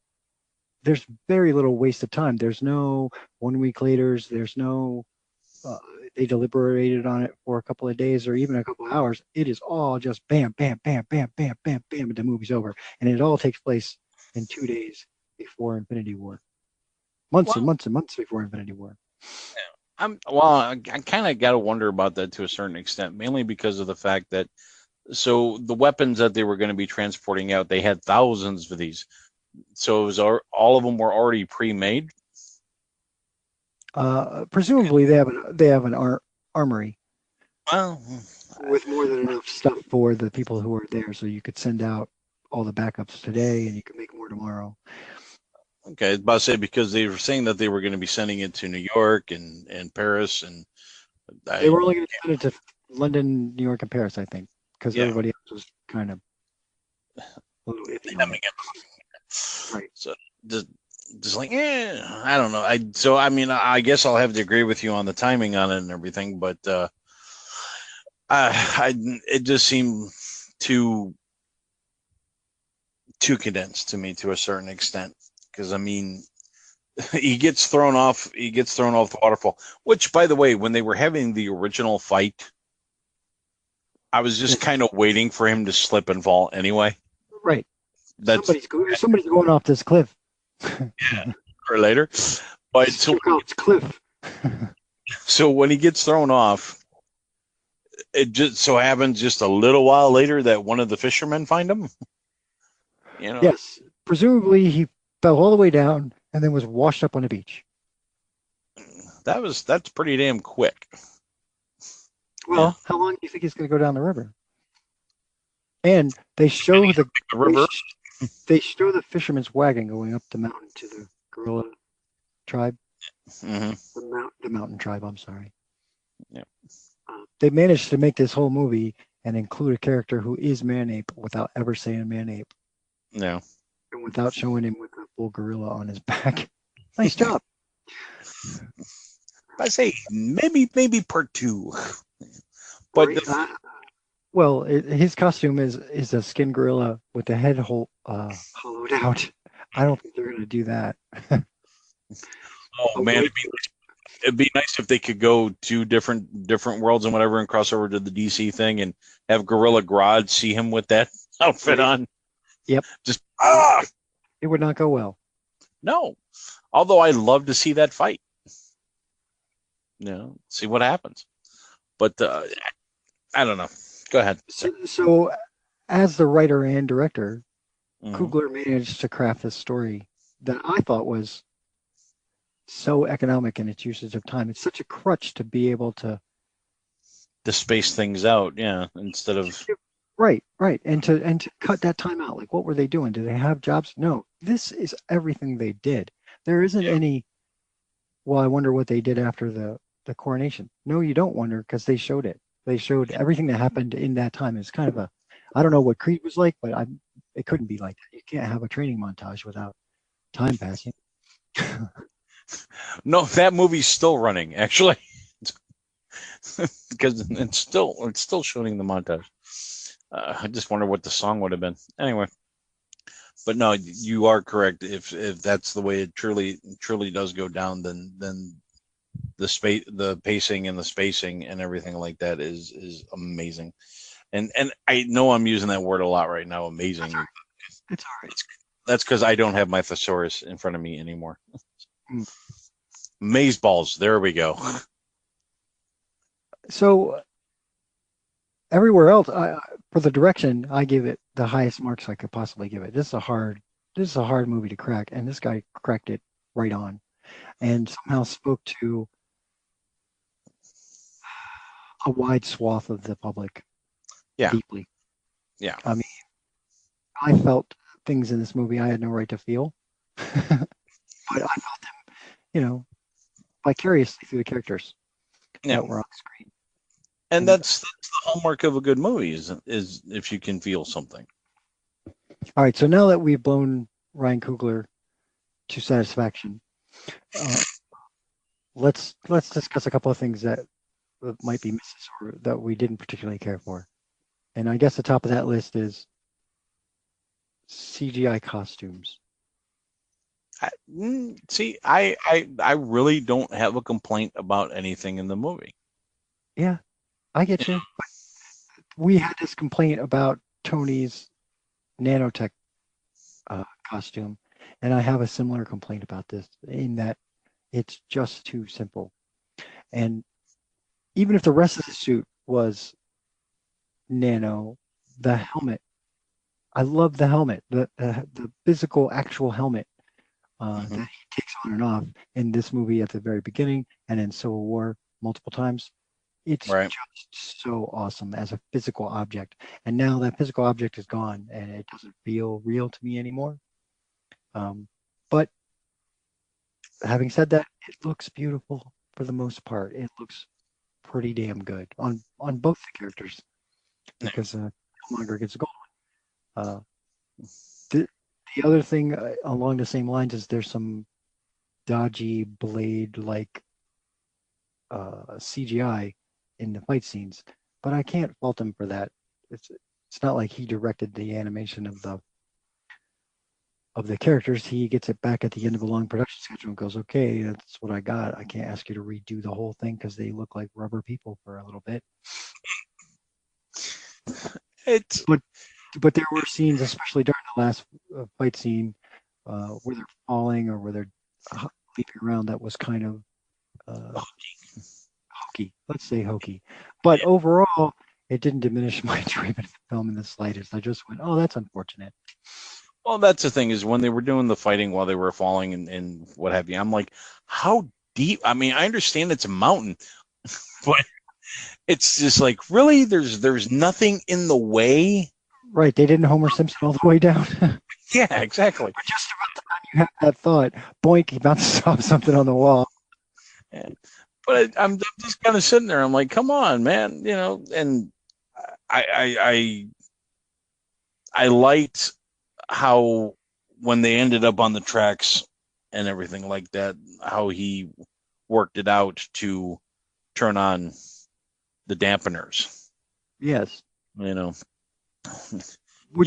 there's very little wasted time. There's no 1 week later, there's no they deliberated on it for a couple of days or even a couple of hours. It is all just bam, bam, bam, bam, bam, bam, bam, and the movie's over. And it all takes place in 2 days before Infinity War. Months and months and months before Infinity War. I kind of got to wonder about that to a certain extent, mainly because of the fact that so the weapons that they were going to be transporting out, they had thousands of these. So it was all of them were already pre-made. Presumably they have an armory Well, with more than enough stuff for the people who are there, so you could send out all the backups today, and you could make more tomorrow. okay, I was about to say because they were saying that they were going to be sending it to New York and Paris, and They were only going to send it to London, New York, and Paris, I think, because everybody else was kind of a little iffy on it. Right. So just like, I don't know. I mean, I guess I'll have to agree with you on the timing on it and everything, but it just seemed too condensed to me to a certain extent. Because I mean, he gets thrown off the waterfall. Which, by the way, when they were having the original fight, I was just kind of waiting for him to slip and fall anyway. Right. Somebody's going off this cliff. Yeah, or later. But it's cliff. So when he gets thrown off, it just so happens just a little while later that one of the fishermen find him. You know? Yes. Presumably he fell all the way down and then was washed up on the beach. That's pretty damn quick. Well, how long do you think he's going to go down the river? And they show the river. They show the fisherman's wagon going up the mountain to the gorilla tribe. Mm-hmm. The mountain tribe. I'm sorry. Yeah. They managed to make this whole movie and include a character who is man-ape without ever saying man-ape. No. And without showing him with a full gorilla on his back. Nice job. I say maybe part 2. But well, his costume is a skin gorilla with the head hollowed out. I don't think they're going to do that. Oh man, it'd be nice if they could go to different worlds and whatever, and cross over to the DC thing and have Gorilla Grodd see him with that outfit on. Yep. Just it would not go well. No, although I love to see that fight. See what happens. But I don't know. Go ahead. So as the writer and director, Coogler managed to craft this story that I thought was so economic in its usage of time. It's such a crutch to be able to space things out, instead of right, and to cut that time out. Like, what were they doing? Did they have jobs? No, this is everything they did. There isn't any. Well, I wonder what they did after the coronation. No, you don't wonder because they showed it. They showed everything that happened in that time. It's kind of I don't know what Creed was like, but it couldn't be like that. You can't have a training montage without time passing. No, that movie's still running, actually, because it's still showing the montage. I just wonder what the song would have been. Anyway, but no, you are correct. If that's the way it truly does go down, then the pacing and the spacing and everything like that is amazing. And I know I'm using that word a lot right now. Amazing. It's all right. That's because I don't have my thesaurus in front of me anymore. Maze balls. There we go. So everywhere else, for the direction, I give it the highest marks I could possibly give it. This is a hard movie to crack, and this guy cracked it right on, and somehow spoke to a wide swath of the public. Deeply. Yeah. I mean, I felt things in this movie I had no right to feel, but I felt them, vicariously through the characters that were on screen. And that's the hallmark of a good movie is if you can feel something. All right, so now that we've blown Ryan Coogler to satisfaction, let's discuss a couple of things that might be misses or that we didn't particularly care for. And I guess the top of that list is CGI costumes. I really don't have a complaint about anything in the movie. Yeah, I get you. We had this complaint about Tony's nanotech costume, and I have a similar complaint about this in that it's just too simple. And even if the rest of the suit was nano, the helmet, I love the helmet, the physical, actual helmet that he takes on and off in this movie at the very beginning and in Civil War multiple times. It's Right. just so awesome as a physical object. And now that physical object is gone and it doesn't feel real to me anymore. But having said that, it looks beautiful for the most part. It looks pretty damn good on both the characters because Killmonger gets a gold one. The other thing along the same lines is there's some dodgy blade like CGI in the fight scenes, but I can't fault him for that. It's not like he directed the animation of the characters. He gets it back at the end of a long production schedule and goes, okay, that's what I got. I can't ask you to redo the whole thing because they look like rubber people for a little bit. But there were scenes, especially during the last fight scene, where they're falling or where they're leaping around, that was kind of hokey. Let's say hokey. But overall, it didn't diminish my enjoyment of the film in the slightest. I just went, oh, that's unfortunate. Well, that's the thing, is when they were doing the fighting while they were falling and what have you, I'm like, how deep? I mean, I understand it's a mountain, but it's just like, really? There's nothing in the way? Right. They didn't Homer Simpson all the way down. Yeah, exactly. But just about the time you have that thought, boink, he bounced off something on the wall. Yeah. But I'm just kind of sitting there. I'm like, come on, man, and I liked how when they ended up on the tracks and everything like that, how he worked it out to turn on the dampeners. Yes. Which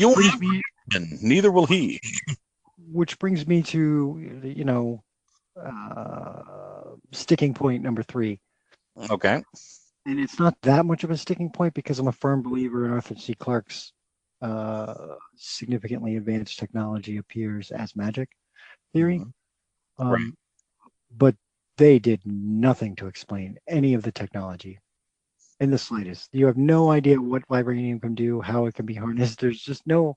brings me, and neither will he. Which brings me to, sticking point number 3. Okay. And it's not that much of a sticking point because I'm a firm believer in Arthur C. Clarke's significantly advanced technology appears as magic theory. Right. But they did nothing to explain any of the technology in the slightest. You have no idea what vibranium can do, how it can be harnessed. There's just no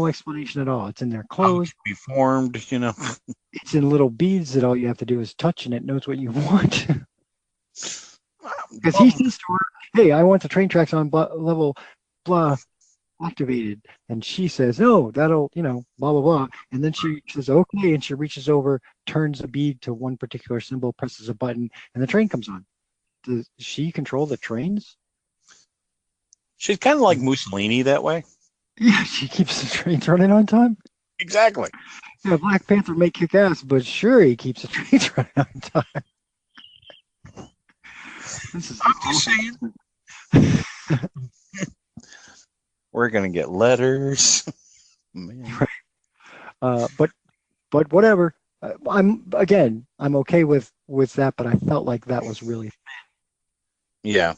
explanation at all. It's in their clothes. How it can be formed, It's in little beads that all you have to do is touch and it knows what you want. Because he says to her, hey, I want the train tracks on level blah activated. And she says, no, that'll, blah, blah, blah. And then she says, okay. And she reaches over, turns a bead to one particular symbol, presses a button, and the train comes on. Does she control the trains? She's kind of like Mussolini that way. Yeah, she keeps the trains running on time. Exactly. Yeah, Black Panther may kick ass, but sure, he keeps the trains running on time. I'm just saying. We're gonna get letters. Man. Right. But whatever. I'm okay with that, but I felt like that was really thin. Yeah.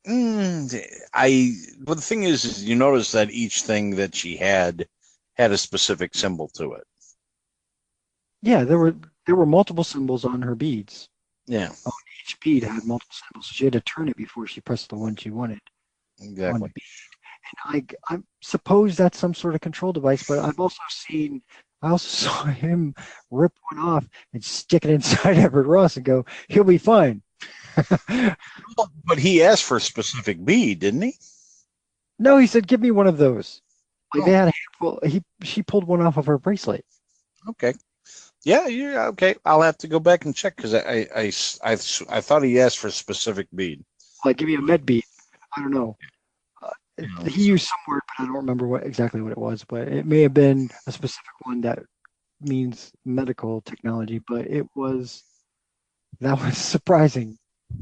But the thing is you notice that each thing that she had a specific symbol to it. Yeah, there were multiple symbols on her beads. Yeah. Each bead had multiple symbols. So she had to turn it before she pressed the one she wanted. Exactly. On and I suppose that's some sort of control device, but I also saw him rip one off and stick it inside Everett Ross and go, he'll be fine. But he asked for a specific bead, didn't he? No, he said, give me one of those. Like they had a handful. She pulled one off of her bracelet. Okay. Yeah, okay. I'll have to go back and check because I thought he asked for a specific bead. Like, give me a med bead. I don't know. He used some word, but I don't remember exactly what it was. But it may have been a specific one that means medical technology. But that was surprising.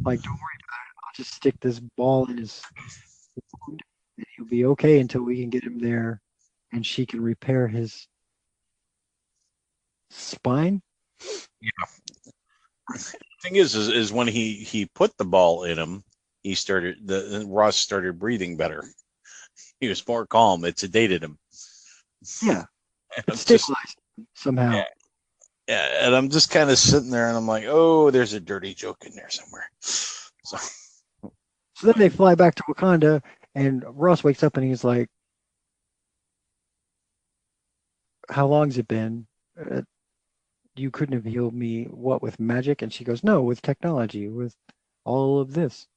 Like, don't worry about it. I'll just stick this ball in his wound, and he'll be okay until we can get him there, and she can repair his spine. Yeah. The thing is when he put the ball in him, Ross started breathing better. He was more calm. It sedated him. Yeah, it stabilized him somehow. Yeah, and I'm just kind of sitting there, and I'm like, oh, there's a dirty joke in there somewhere. So So then they fly back to Wakanda, and Ross wakes up and he's like, "How long's it been? Uh, you couldn't have healed me, what, with magic?" And she goes, "No, with technology, with all of this.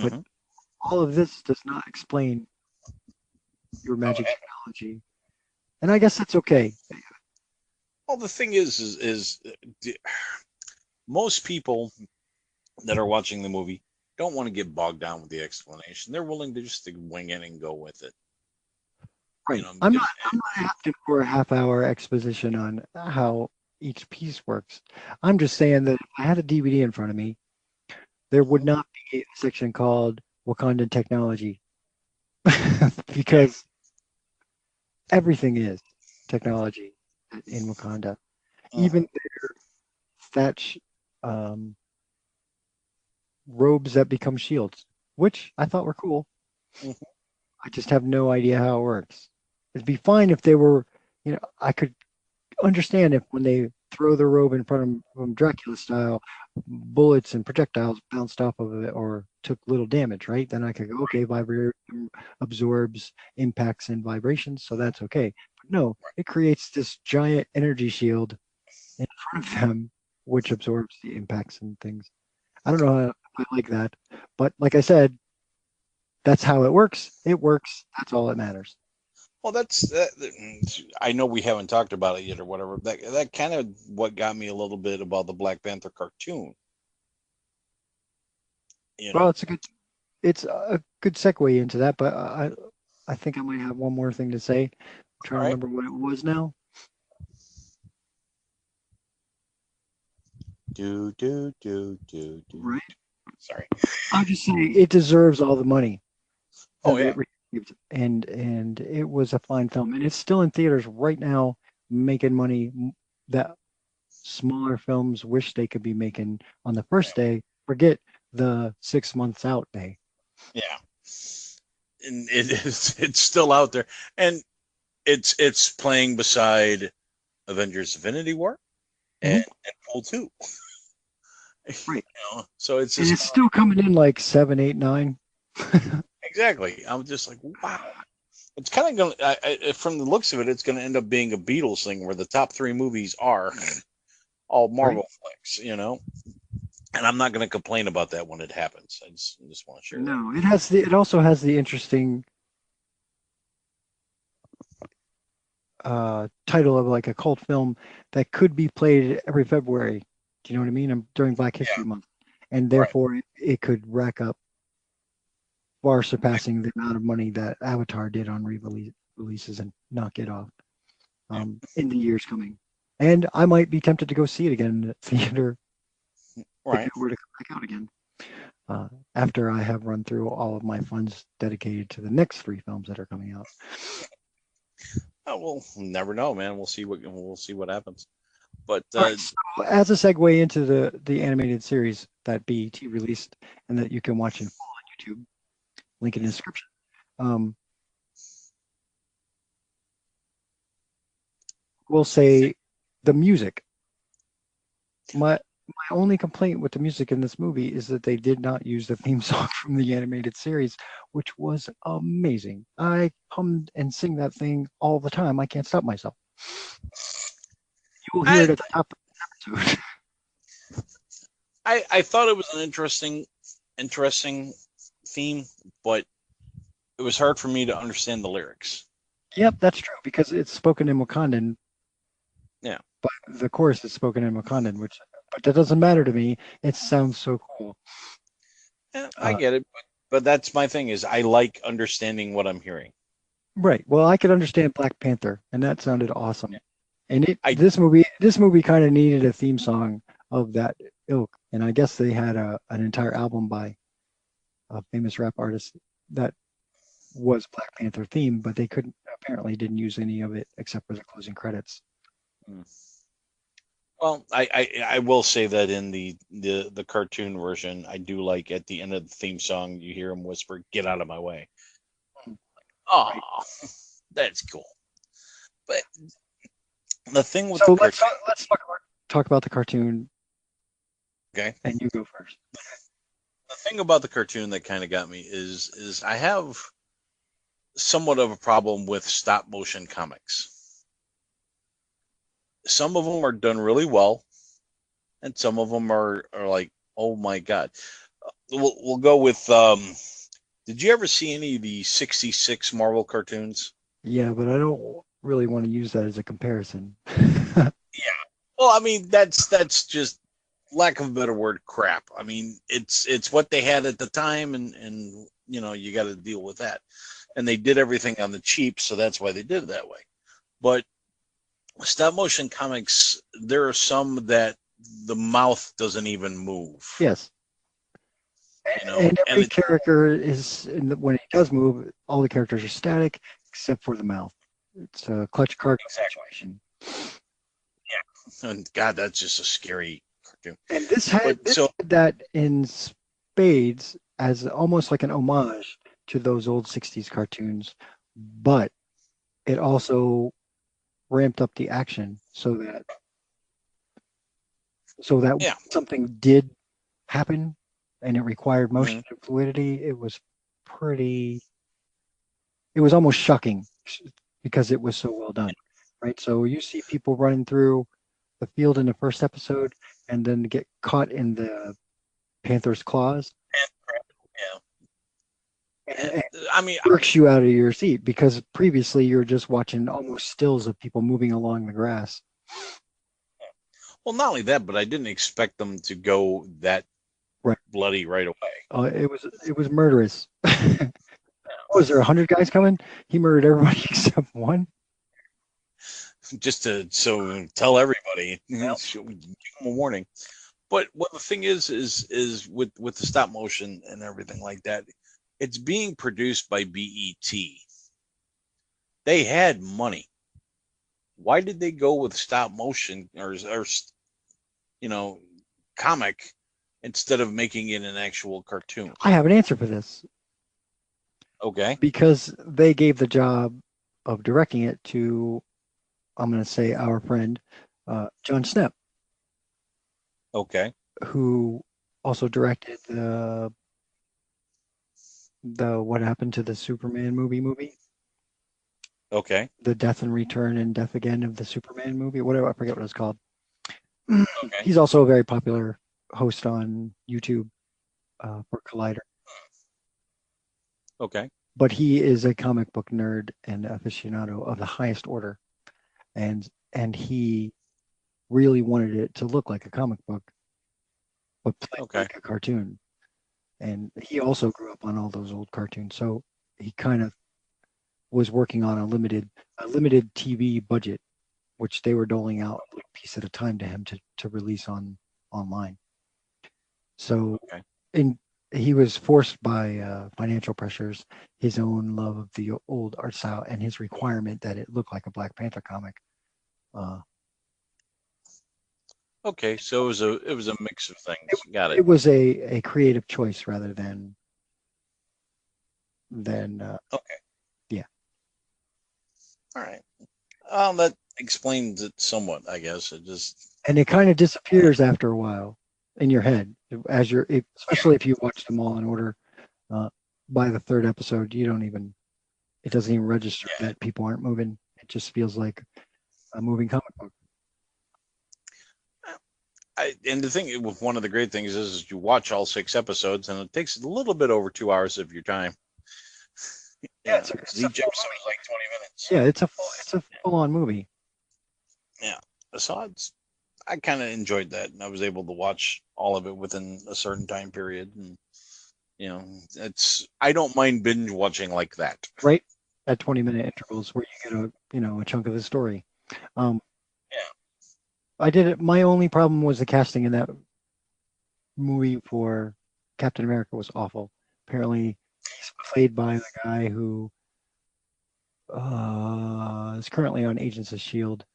But mhm. all of this does not explain your Oh, magic technology." And I guess that's okay. well, the thing is most people that are watching the movie don't want to get bogged down with the explanation. They're willing to just to wing it and go with it. You Right. know, I'm because not I'm not asking for a half-hour exposition on how each piece works. I'm just saying that if I had a DVD in front of me, there would not be a section called Wakandan technology yeah, because everything is technology in Wakanda. mhm, Even thatch um, robes that become shields, which I thought were cool. mhm. I just have no idea how it works. It'd be fine if they were, I could understand if when they throw the robe in front of them, Dracula style, bullets and projectiles bounced off of it or took little damage, right? Then I could go, okay, vibration absorbs impacts and vibrations, so that's okay. But no, it creates this giant energy shield in front of them, which absorbs the impacts and things. I don't know how I like that, but like I said, that's how it works. It works. That's all that matters. Well, that's I know we haven't talked about it yet or whatever. That kind of what got me a little bit about the Black Panther cartoon. You Well, know, it's a good segue into that, but I think I might have one more thing to say. I'm trying to all right? remember what it was now. Do. Right? Sorry. I'll just say it deserves all the money Oh that yeah. it received, and it was a fine film, and it's still in theaters right now, making money that smaller films wish they could be making on the first day. Forget the 6 months out day. Yeah. And it's still out there, and it's playing beside Avengers: Infinity War Hmm. and Pool 2. Right, So it's and just it's kind of still coming in like 7, 8, 9. exactly. I'm just like, wow. It's kind of going to, from the looks of it, it's going to end up being a Beatles thing where the top three movies are all Right? Marvel flicks. And I'm not going to complain about that when it happens. I just want to share that. No, it also has the interesting title of like a cult film that could be played every February. Do you know what I mean? During Black Yeah, History Month, and right. therefore it could rack up far surpassing the amount of money that Avatar did on releases and knock it off Yeah, in the years coming. And I might be tempted to go see it again in the theater if right. it were to come back out again. After I have run through all of my funds dedicated to the next three films that are coming out. Oh, we'll never know, man. We'll see what happens. But All right, so as a segue into the animated series that BET released and that you can watch in full on YouTube, link in the description. Um, we'll say the music. My only complaint with the music in this movie is that they did not use the theme song from the animated series, which was amazing. I hum and sing that thing all the time. I can't stop myself. You will hear I it at the top of the episode. I thought it was an interesting theme, but it was hard for me to understand the lyrics. Yep, that's true because it's spoken in Wakandan, Yeah, but the chorus is spoken in Wakandan, but that doesn't matter to me. It sounds so cool. and I Uh, get it, but that's my thing is I like understanding what I'm hearing. right. Well, I could understand Black Panther, and that sounded awesome. And I this movie kind of needed a theme song of that ilk, and I guess they had an entire album by a famous rap artist that was Black Panther theme, but they couldn't apparently didn't use any of it except for the closing credits. well, I will say that in the cartoon version, I do like at the end of the theme song, you hear him whisper, "Get out of my way." Oh, Right. that's cool. But the thing with the So let's cartoon, talk, let's talk about talk about the cartoon, Okay. and you go first. The thing about the cartoon that kind of got me is I have somewhat of a problem with stop motion comics. Some of them are done really well, and some of them are like, oh my god. We'll go with. Did you ever see any of the '66 Marvel cartoons? Yeah, but I don't really want to use that as a comparison. Yeah. Well, I mean that's just lack of a better word, crap. I mean it's what they had at the time, and you know you got to deal with that. And they did everything on the cheap, so that's why they did it that way. But stop motion comics, there are some that the mouth doesn't even move. Yes. You know, And every and character is, when he does move, all the characters are static except for the mouth. It's a clutch cargo situation. and God, that's just a scary cartoon. And this had, But this so had that in spades as almost like an homage to those old 60s cartoons, but it also ramped up the action so that yeah, something did happen and it required motion Mhm. and fluidity, it was almost shocking because it was so well done, right? So you see people running through the field in the first episode and then get caught in the Panther's claws. yeah. And it I mean, jerks you out of your seat because previously you're just watching almost stills of people moving along the grass. well, not only that, but I didn't expect them to go that Right. bloody right away. It was murderous. Was there 100 guys coming? He murdered everybody except one. Just to tell everybody, Yep. give them a warning. But what the thing is with the stop motion and everything like that, it's being produced by BET. They had money. Why did they go with stop motion or you know comic instead of making it an actual cartoon? I have an answer for this. Okay. Because they gave the job of directing it to, I'm going to say, our friend John Snepp, Okay. who also directed the What Happened to the Superman movie, Okay. the Death and Return and Death Again of the Superman movie, whatever, I forget what it's called. Okay. He's also a very popular host on YouTube for Collider. Okay. But he is a comic book nerd and aficionado of the highest order, and he really wanted it to look like a comic book, but play Okay. like a cartoon. And he also grew up on all those old cartoons, so he kind of was working on a limited TV budget, which they were doling out a piece at a time to him to release online. So, Okay. He was forced by financial pressures, his own love of the old art style, and his requirement that it look like a Black Panther comic. Okay. So it was a mix of things. Got It it. was a creative choice rather than Okay. yeah. All right. That explains it somewhat, I guess. It just And it kind of disappears after a while in your head as especially if you watch them all in order. By the third episode, it doesn't even register that people aren't moving. It just feels like a moving comic book. And the thing with one of the great things is you watch all 6 episodes, and it takes a little bit over 2 hours of your time. Yeah, Each episode is like 20 minutes. Yeah, it's a full on movie. Yeah, so I kind of enjoyed that, and I was able to watch all of it within a certain time period, and I don't mind binge watching like that. Right, at 20-minute intervals where you get a chunk of the story. Yeah. I did it. My only problem was the casting in that movie for Captain America was awful. Apparently, he's played by the guy who is currently on Agents of S.H.I.E.L.D.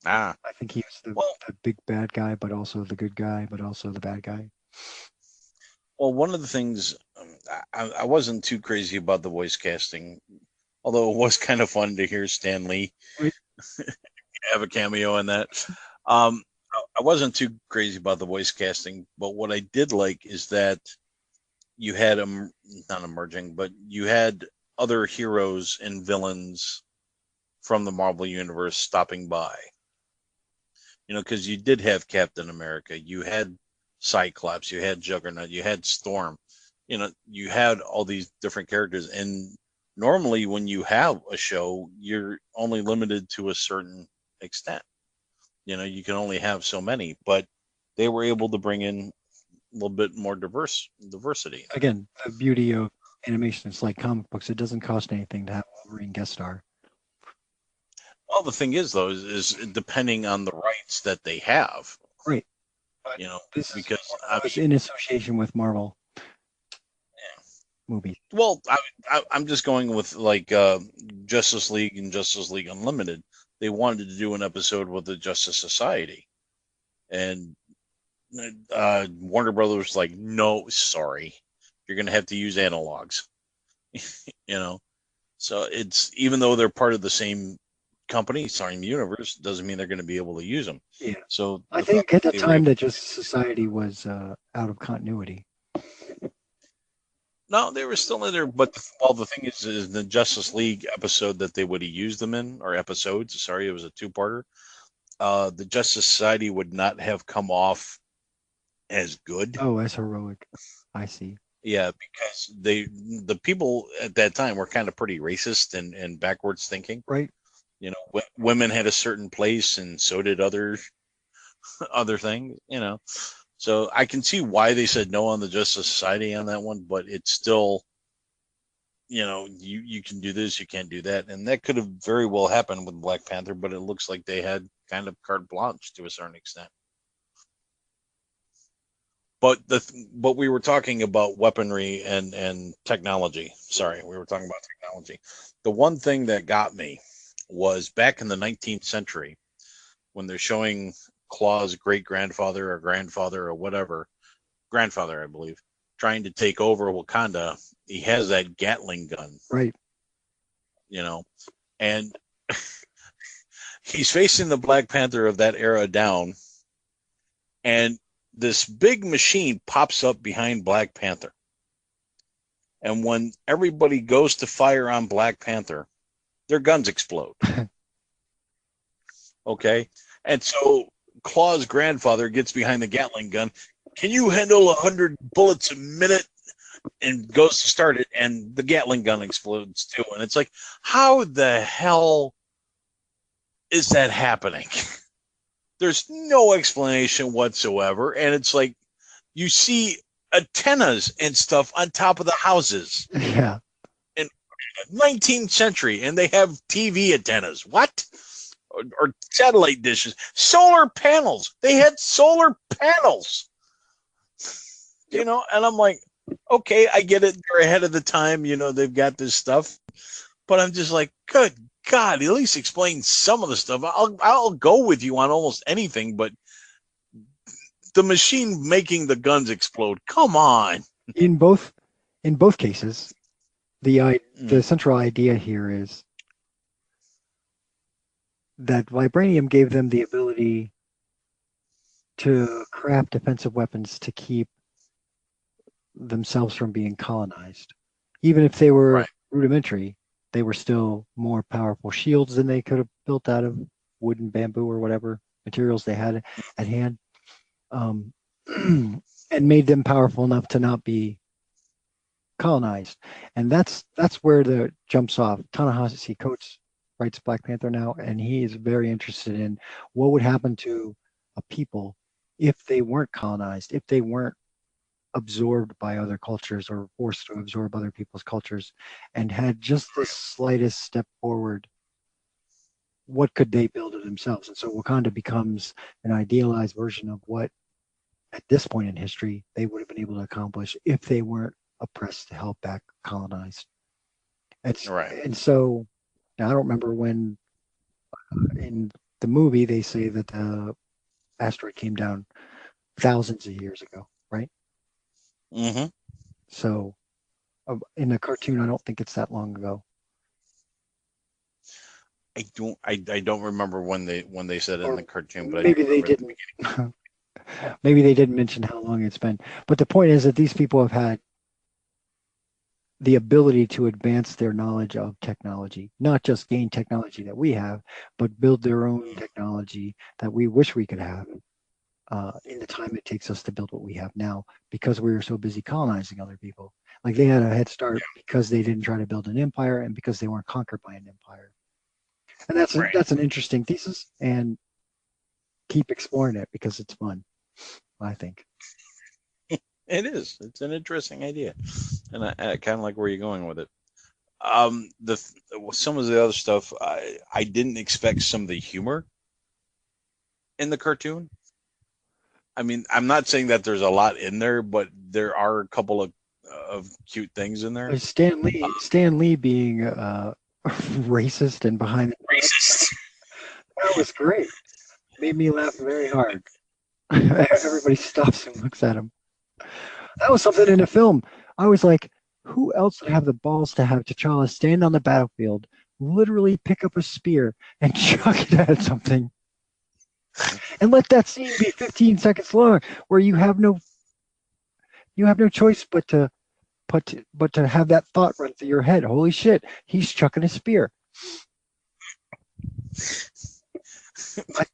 Ah, I think he was the big bad guy, but also the good guy, but also the bad guy. well, one of the things I wasn't too crazy about the voice casting, although it was kind of fun to hear Stan Lee Right. have a cameo in that. Um, I wasn't too crazy about the voice casting, but what I did like is that you had not emerging, but you had other heroes and villains from the Marvel universe stopping by. Because you did have Captain America, you had Cyclops, you had Juggernaut, you had Storm. You had all these different characters, and normally when you have a show, you're only limited to a certain extent. You can only have so many, but they were able to bring in a little bit more diversity. Again, the beauty of animation is like comic books. It doesn't cost anything to have Wolverine guest star. Well, the thing is, though, is depending on the rights that they have, Right. But this because is in association with Marvel movies. Well, I'm just going with like Justice League and Justice League Unlimited. They wanted to do an episode with the Justice Society, and Warner Brothers was like, "No, sorry, you're going to have to use analogs." So it's, even though they're part of the same company, same universe, doesn't mean they're going to be able to use them. Yeah. So I think at the time that Justice Society was out of continuity. No, they were still in there, but the thing is the Justice League episode that they would have used them in, or episodes, sorry, it was a two-parter. The Justice Society would not have come off as good. Oh, as heroic. I see. Yeah, because the people at that time were kind of pretty racist and backwards thinking. Right. Women had a certain place, and so did other things. So I can see why they said no on the Justice Society on that one, but it's still, you can do this, you can't do that. And that could have very well happened with Black Panther, but it looks like they had kind of carte blanche to a certain extent. But we were talking about weaponry and technology. Sorry, we were talking about technology. The one thing that got me was back in the 19th century when they're showing Claw's great-grandfather or grandfather or whatever, grandfather, I believe, trying to take over Wakanda. He has that Gatling gun. Right. And he's facing the Black Panther of that era down, and this big machine pops up behind Black Panther. And when everybody goes to fire on Black Panther, their guns explode. Okay? And so Claw's grandfather gets behind the Gatling gun. Can you handle 100 bullets a minute? And goes to start it, and the Gatling gun explodes too. And it's like, how the hell is that happening? There's no explanation whatsoever. And it's like, you see antennas and stuff on top of the houses. Yeah. In 19th century, and they have TV antennas. What? Or satellite dishes. Solar panels. They had solar panels. And I'm like, okay, I get it. They're ahead of the time. They've got this stuff. But I'm just like, good God, at least explain some of the stuff. I'll go with you on almost anything, but the machine making the guns explode, come on. In both cases, the central idea here is that vibranium gave them the ability to craft defensive weapons to keep themselves from being colonized. Even if they were rudimentary, they were still more powerful shields than they could have built out of wood and bamboo or whatever materials they had at hand, and made them powerful enough to not be colonized. And that's where the jumps off. Ta-Nehisi Coates writes Black Panther now, and he is very interested in what would happen to a people if they weren't colonized, if they weren't absorbed by other cultures or forced to absorb other people's cultures, and had just the slightest step forward. What could they build of themselves? And so Wakanda becomes an idealized version of what, at this point in history, they would have been able to accomplish if they weren't oppressed to help back colonized. And so, now I don't remember when in the movie they say that the asteroid came down thousands of years ago, right? Mm-hmm. So in the cartoon, I don't think it's that long ago. I don't remember when they said it in Or the cartoon, but I do maybe they remember the didn't. Maybe they didn't mention how long it's been. But the point is that these people have had the ability to advance their knowledge of technology, not just gain technology that we have, but build their own technology that we wish we could have in the time it takes us to build what we have now because we were so busy colonizing other people. Like they had a head start because they didn't try to build an empire and because they weren't conquered by an empire. And right. that's an interesting thesis, and keep exploring it because it's fun, I think. It is. It's an interesting idea, and I kind of like where you're going with it. The some of the other stuff I didn't expect some of the humor in the cartoon. I mean, I'm not saying that there's a lot in there, but there are a couple of cute things in there. Stan Lee being racist and behind the Racist. that was great. Made me laugh very hard. Everybody stops and looks at him. That was something in the film. I was like, who else would have the balls to have T'Challa stand on the battlefield, literally pick up a spear and chuck it at something, and let that scene be 15 seconds long, where you have no choice but to have that thought run through your head. Holy shit, he's chucking a spear.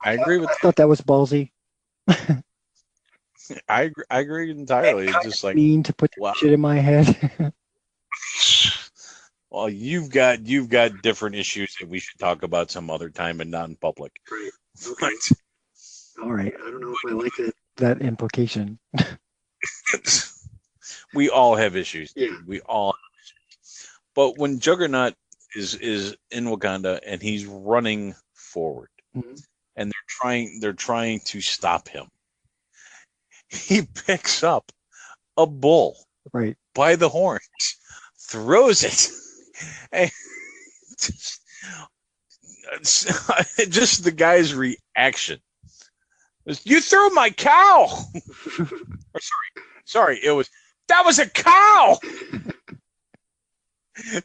I agree with I thought that was ballsy. I agree entirely. It's just like, mean to put wow. shit in my head. Well, you've got different issues that we should talk about some other time and not in public. Right. Okay. All right. I don't know if I like that implication. We all have issues. Yeah. We all. But when Juggernaut is in Wakanda and he's running forward, Mm-hmm. and they're trying to stop him, he picks up a bull Right. by the horns, throws it, and just the guy's reaction was, "You threw my cow!" Or, sorry, that was a cow.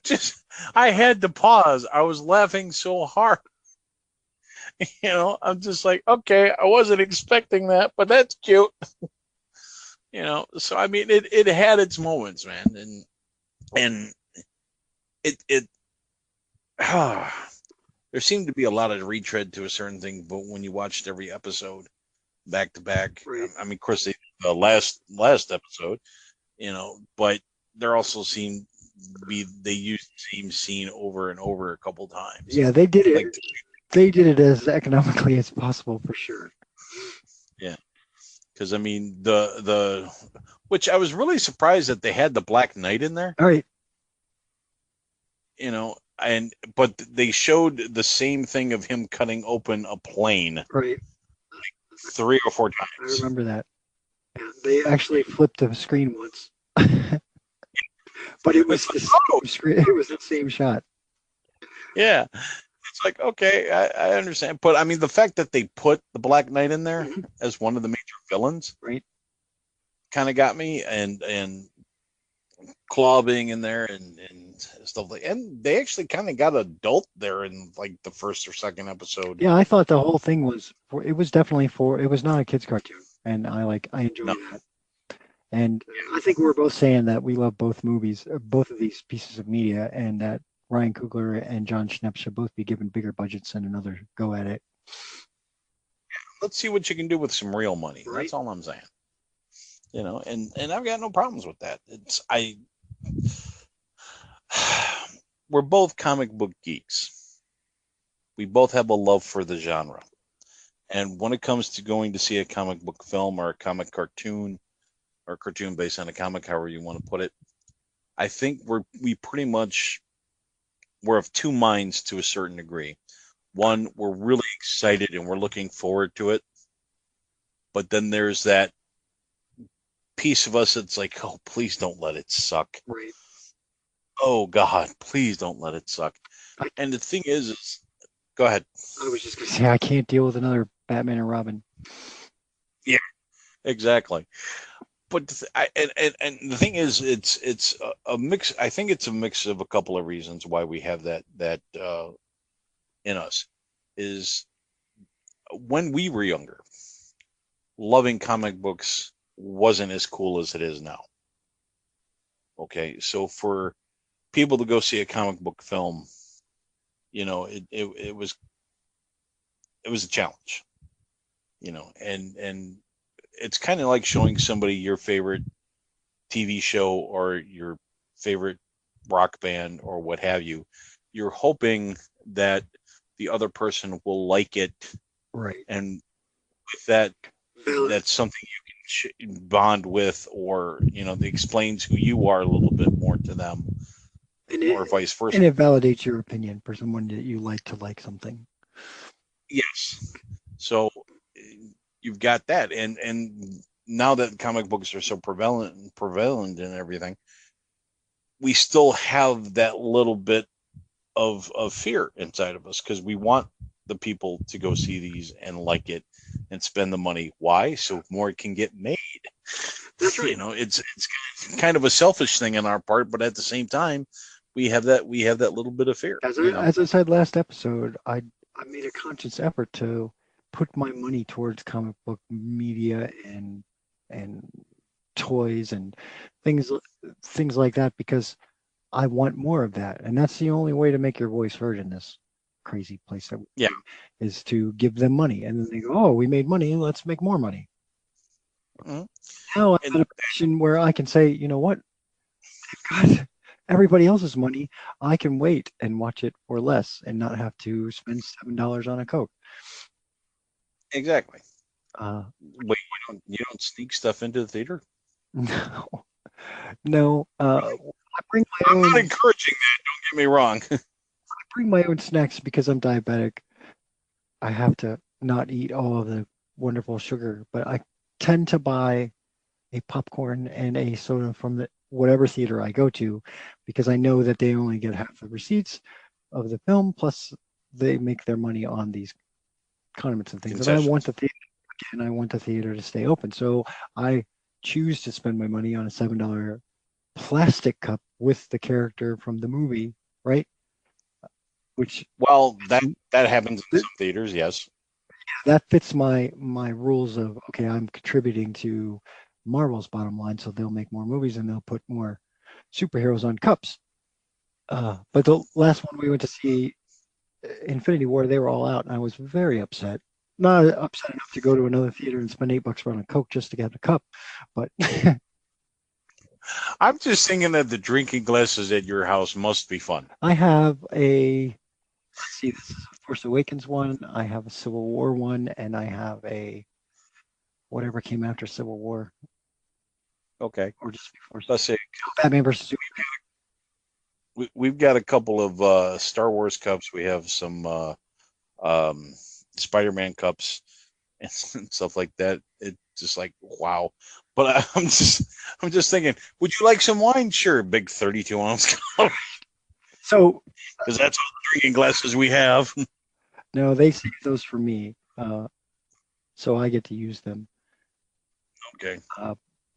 Just, I had to pause. I was laughing so hard. I'm just like, okay, I wasn't expecting that, but that's cute. So I mean, it had its moments, man, and it there seemed to be a lot of retread to a certain thing, but when you watched every episode back to back, Right. I mean, of course, the last episode, but there also seemed to be they used the same scene over and over a couple times. Yeah, they did it. Like, They did it as economically as possible for sure. yeah, because I mean the which I was really surprised that they had the Black Knight in there. All right. But they showed the same thing of him cutting open a plane Right. 3 or 4 I times. remember that. Yeah, they actually flipped the screen once. But it was the same screen. It was the same shot. Yeah. It's like, okay, I understand. But I mean, the fact that they put the Black Knight in there as one of the major villains, right, kind of got me. And Claw being in there and stuff like, and they actually kind of got adult there in like the first or second episode. Yeah, I thought the whole thing was it was definitely it was not a kids cartoon, and I enjoyed that. And I think we're both saying that we love both movies, both of these pieces of media, and that Ryan Coogler and John Schnepp should both be given bigger budgets and another go at it. Let's see what you can do with some real money. Right. That's all I'm saying. And I've got no problems with that. We're both comic book geeks. We both have a love for the genre. And when it comes to going to see a comic book film or a comic cartoon or cartoon based on a comic, however you want to put it, I think we're of two minds to a certain degree. One, we're really excited and we're looking forward to it. But then there's that piece of us that's like, oh, please don't let it suck. Right. Oh, God, please don't let it suck. And the thing is, go ahead. I was just going to say, I can't deal with another Batman and Robin. Yeah, exactly. But the thing is, it's a mix. I think it's a mix of a couple of reasons why we have that in us is when we were younger, loving comic books wasn't as cool as it is now. Okay, so for people to go see a comic book film, it was a challenge, and it's kind of like showing somebody your favorite TV show or your favorite rock band or what have you. You're hoping that the other person will like it, Right. and with that, that's something you can bond with, or that explains who you are a little bit more to them, or vice versa. And it validates your opinion for someone that you like to like something. Yes. So you've got that, and now that comic books are so prevalent and everything, we still have that little bit of fear inside of us because we want the people to go see these and like it and spend the money. Why? So more can get made. That's right. It's kind of a selfish thing on our part, but at the same time, we have that little bit of fear. As I said last episode, I made a conscious effort to put my money towards comic book media and toys and things like that because I want more of that, and that's the only way to make your voice heard in this crazy place that is to give them money, and then they go, "Oh, we made money, let's make more money." Mm-hmm. Now I'm in a position where I can say, you know what, I've got everybody else's money. I can wait and watch it for less and not have to spend $7 on a Coke. Exactly. Wait, you don't sneak stuff into the theater? No. I bring my own. I'm not encouraging that. Don't get me wrong. I bring my own snacks because I'm diabetic. I have to not eat all of the wonderful sugar, but I tend to buy a popcorn and a soda from whatever theater I go to because I know that they only get half the receipts of the film, plus they make their money on these condiments and things. And I want the theater to stay open. So I choose to spend my money on a $7 plastic cup with the character from the movie, right? That happens in some theaters, yes. That fits my rules of, okay, I'm contributing to Marvel's bottom line, so they'll make more movies and they'll put more superheroes on cups. But the last one we went to see, Infinity War, they were all out, and I was very upset. Not upset enough to go to another theater and spend $8 for a Coke just to get a cup, but I'm just thinking that the drinking glasses at your house must be fun. I have this is a Force Awakens one, I have a Civil War one, and I have a whatever came after Civil War. Okay. Or just before. Let's say Batman versus Superman. We've got a couple of Star Wars cups. We have some Spider-Man cups and stuff like that. It's just like, wow. But I'm just thinking, would you like some wine? Sure, big 32-ounce cup. So, because that's all the drinking glasses we have. No, they save those for me, so I get to use them. Okay.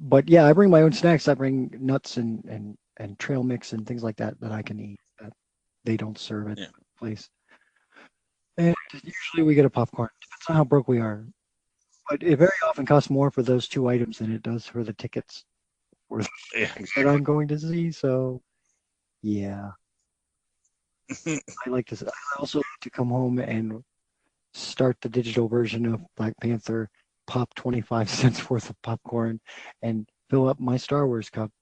But yeah, I bring my own snacks. I bring nuts and trail mix and things like that I can eat that they don't serve at the place. And usually we get a popcorn. Depends on how broke we are. But it very often costs more for those two items than it does for the tickets that I'm going to see. So, yeah. I also like to come home and start the digital version of Black Panther, pop 25 cents worth of popcorn, and fill up my Star Wars cup.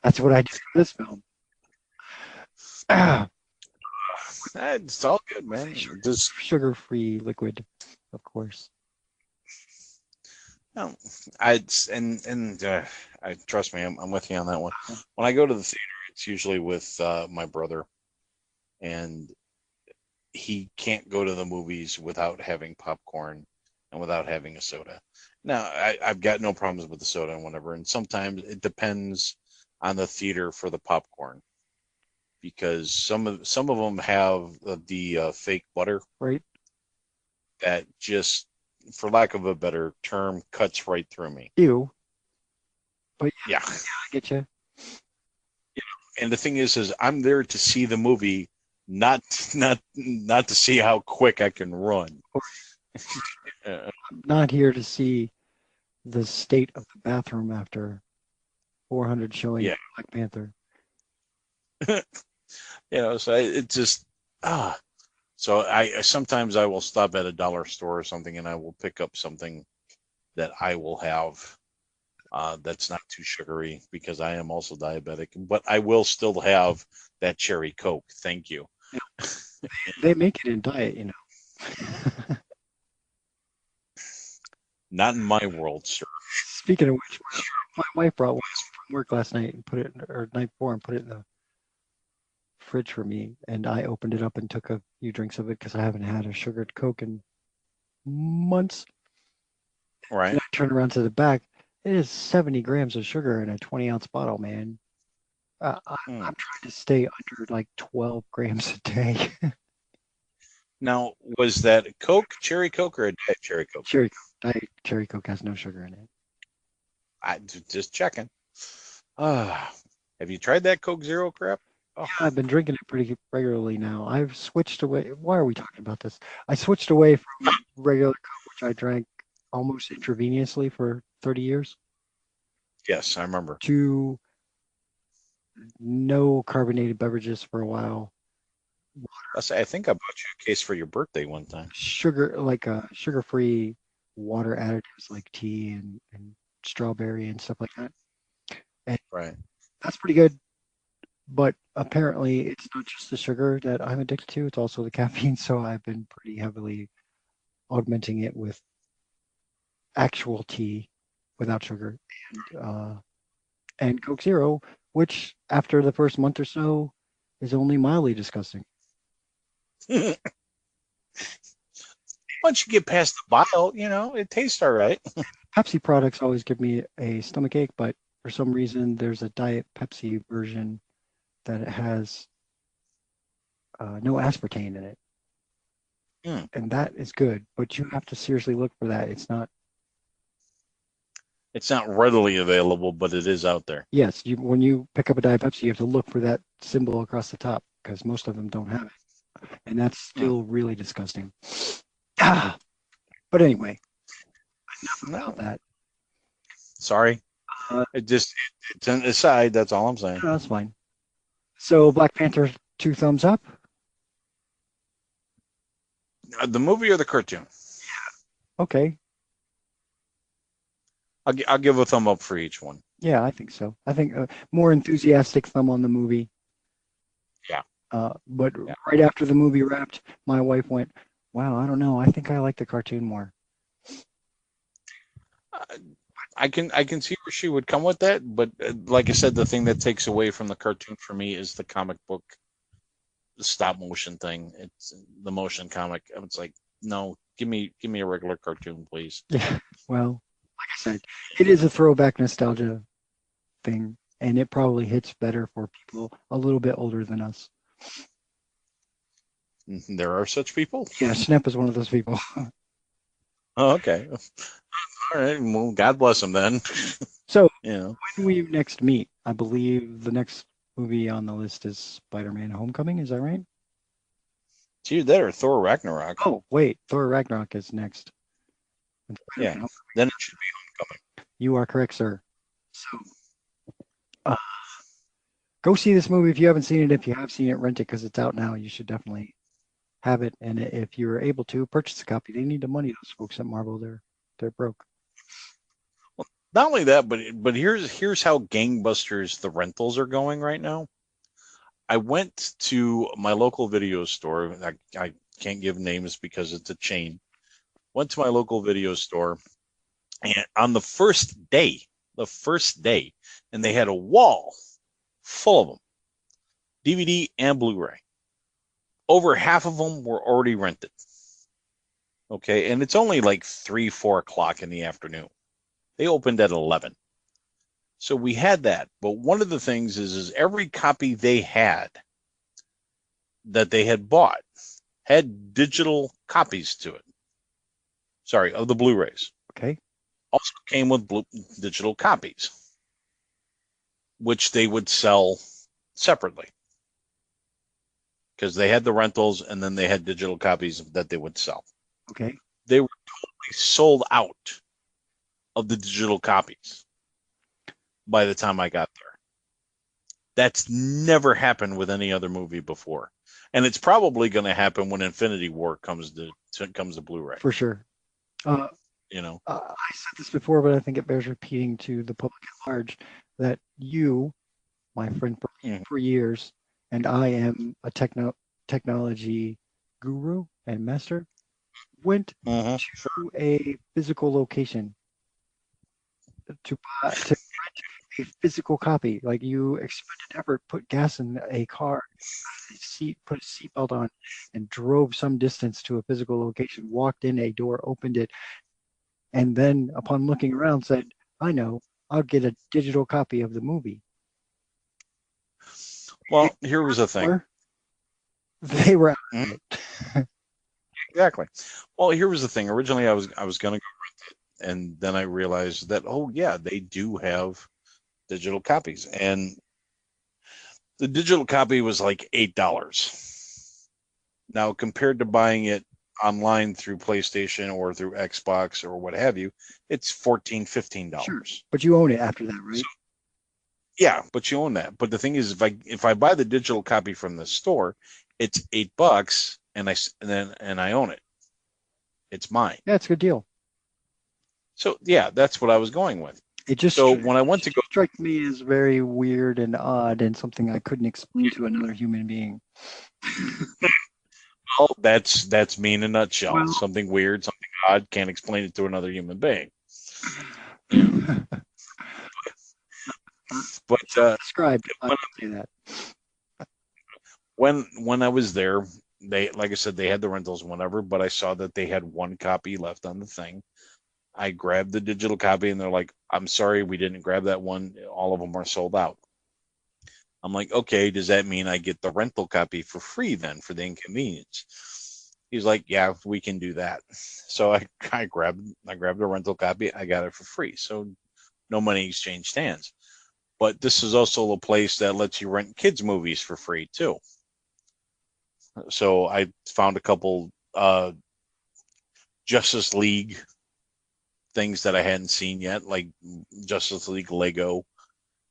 That's what I do for this film. It's all good, man. Just sugar-free liquid, of course. No, I trust me, I'm with you on that one. When I go to the theater, it's usually with my brother, and he can't go to the movies without having popcorn and without having a soda. Now, I've got no problems with the soda and whatever, and sometimes it depends on the theater for the popcorn, because some of them have the fake butter, right? That just, for lack of a better term, cuts right through me. Ew. But yeah, I get you. And the thing is I'm there to see the movie, not to see how quick I can run. Uh, I'm not here to see the state of the bathroom after 400 showing yeah, of Black Panther. so it just So I sometimes I will stop at a dollar store or something, and I will pick up something that I will have that's not too sugary because I am also diabetic. But I will still have that cherry Coke. Thank you. They make it in diet, you know. Not in my world, sir. Speaking of which, my wife brought one from work last night and put it, or night before, and put it in the fridge for me. And I opened it up and took a few drinks of it because I haven't had a sugared Coke in months. Right. And I turned around to the back. It is 70 grams of sugar in a 20-ounce bottle, man. I'm trying to stay under like 12 grams a day. Now, was that Coke, cherry Coke, or a Diet cherry Coke? Cherry Coke. Diet cherry Coke has no sugar in it. I just checking. Have you tried that Coke Zero crap? Oh. Yeah, I've been drinking it pretty regularly now. I've switched away. Why are we talking about this? I switched away from regular Coke, which I drank almost intravenously for 30 years, Yes, I remember. to no carbonated beverages for a while. I think I bought you a case for your birthday one time. Sugar, like sugar-free water additives like tea and strawberry and stuff like that. And Right. that's pretty good. But apparently, it's not just the sugar that I'm addicted to, it's also the caffeine. So I've been pretty heavily augmenting it with actual tea without sugar and Coke Zero, which after the first month or so is only mildly disgusting. Once you get past the bottle, it tastes all right. Pepsi products always give me a stomach ache, but for some reason, there's a Diet Pepsi version that it has no aspartame in it. And that is good, but you have to seriously look for that. It's not readily available, but it is out there. Yes, when you pick up a Diet Pepsi, you have to look for that symbol across the top because most of them don't have it. And that's still really disgusting. But anyway, enough about that. Sorry. It's an aside. That's all I'm saying. No, that's fine. So Black Panther, 2 thumbs up? The movie or the cartoon? Okay. I'll give a thumb up for each one. Yeah, I think so. I think more enthusiastic thumb on the movie. Yeah. But right after the movie wrapped, my wife went, "Wow, I don't know. I think I like the cartoon more." I can see where she would come with that, but like I said, the thing that takes away from the cartoon for me is the comic book, the stop motion thing. It's the motion comic. It's like, no, give me a regular cartoon, please. Yeah. Well, like I said, it is a throwback nostalgia thing, and it probably hits better for people a little bit older than us. There are such people? Yeah, Snap is one of those people. Oh, okay. All right. Well, God bless him then. So, when we next meet, I believe the next movie on the list is Spider-Man Homecoming. Is that right? It's either that or Thor Ragnarok. Oh, wait. Thor Ragnarok is next. Yeah. Then it should be Homecoming. You are correct, sir. So, go see this movie if you haven't seen it. If you have seen it, rent it because it's out now. You should definitely have it. And if you're able to, purchase a copy. They need the money, those folks at Marvel. They're broke. Well, not only that, but here's how gangbusters the rentals are going right now. I went to my local video store. I can't give names because it's a chain. Went to my local video store, and on the first day, and they had a wall full of them, DVD and Blu-ray. Over half of them were already rented. Okay, and it's only like 3-4 o'clock in the afternoon. They opened at 11. So we had that. But one of the things is every copy they had that they had bought had digital copies to it. Sorry, of the Blu-rays. Okay. Also came with digital copies, which they would sell separately. because they had the rentals and then they had digital copies that they would sell. Okay. They were totally sold out of the digital copies by the time I got there. That's never happened with any other movie before. And it's probably going to happen when Infinity War comes to Blu-ray. For sure. You know, I said this before, but I think it bears repeating to the public at large that you, my friend for years, and I am a technology guru and master, went to a physical location to rent a physical copy. Like, you expended effort, put gas in a car, put a seatbelt on, and drove some distance to a physical location, walked in a door, opened it, and then upon looking around said, I know, I'll get a digital copy of the movie. Well, here was the thing. They were out of it. Exactly. Well, here was the thing. Originally, I was going to go rent it, and then I realized that, oh yeah, they do have digital copies, and the digital copy was like $8. Now, compared to buying it online through PlayStation or through Xbox or what have you, it's $14, $15. Sure. But you own it after that, right? So, yeah, but you own that. But the thing is, if I buy the digital copy from the store, it's $8, and I own it. It's mine. Yeah, it's a good deal. So yeah, that's what I was going with. It just when I went to go, struck me as very weird and odd, and something I couldn't explain to another human being. Oh, that's me in a nutshell. Well, something weird, something odd, can't explain it to another human being. But described. I would say that. When I was there, they, like I said, they had the rentals and whatever, but I saw that they had one copy left on the thing. I grabbed the digital copy, and they're like, I'm sorry, we didn't grab that one. All of them are sold out. I'm like, okay, does that mean I get the rental copy for free then for the inconvenience? He's like, yeah, we can do that. So I grabbed the rental copy. I got it for free. So no money exchanged hands. But this is also a place that lets you rent kids' movies for free too. So I found a couple Justice League things that I hadn't seen yet, like Justice League Lego,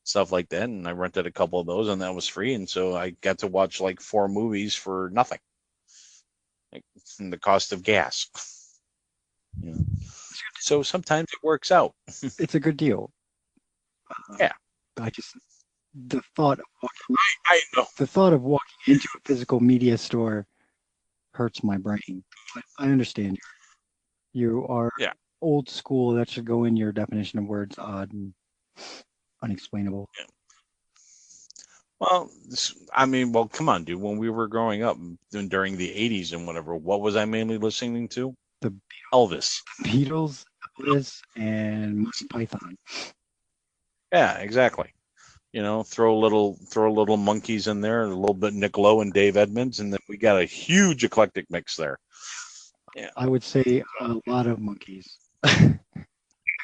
stuff like that, and I rented a couple of those, and that was free, and so I got to watch like 4 movies for nothing, like the cost of gas. Yeah. So sometimes it works out. It's a good deal. Yeah. The thought of walking into a physical media store hurts my brain. But I understand you are old school. That should go in your definition of words odd and unexplainable. Yeah. Well, well, come on, dude. When we were growing up during the 80s and whatever, what was I mainly listening to? The Elvis. Beatles, Elvis, and Monty Python. Yeah, exactly. You know, throw a little Monkeys in there, a little bit Nick Lowe and Dave Edmunds, and then we got a huge eclectic mix there. Yeah, I would say a lot of Monkeys, if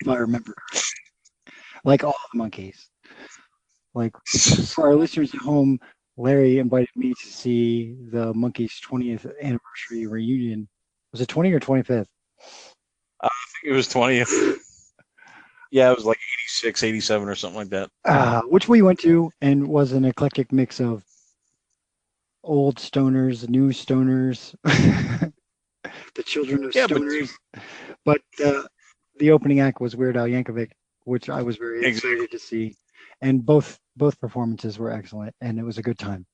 I remember. Like all the Monkeys. Like, for our listeners at home, Larry invited me to see the Monkeys' 20th anniversary reunion. Was it 20 or 25th? I think it was 20th. Yeah, it was like 86, 87 or something like that. Which we went to, and was an eclectic mix of old stoners, new stoners, the children of stoners. But the opening act was Weird Al Yankovic, which I was very excited to see. And both performances were excellent, and it was a good time.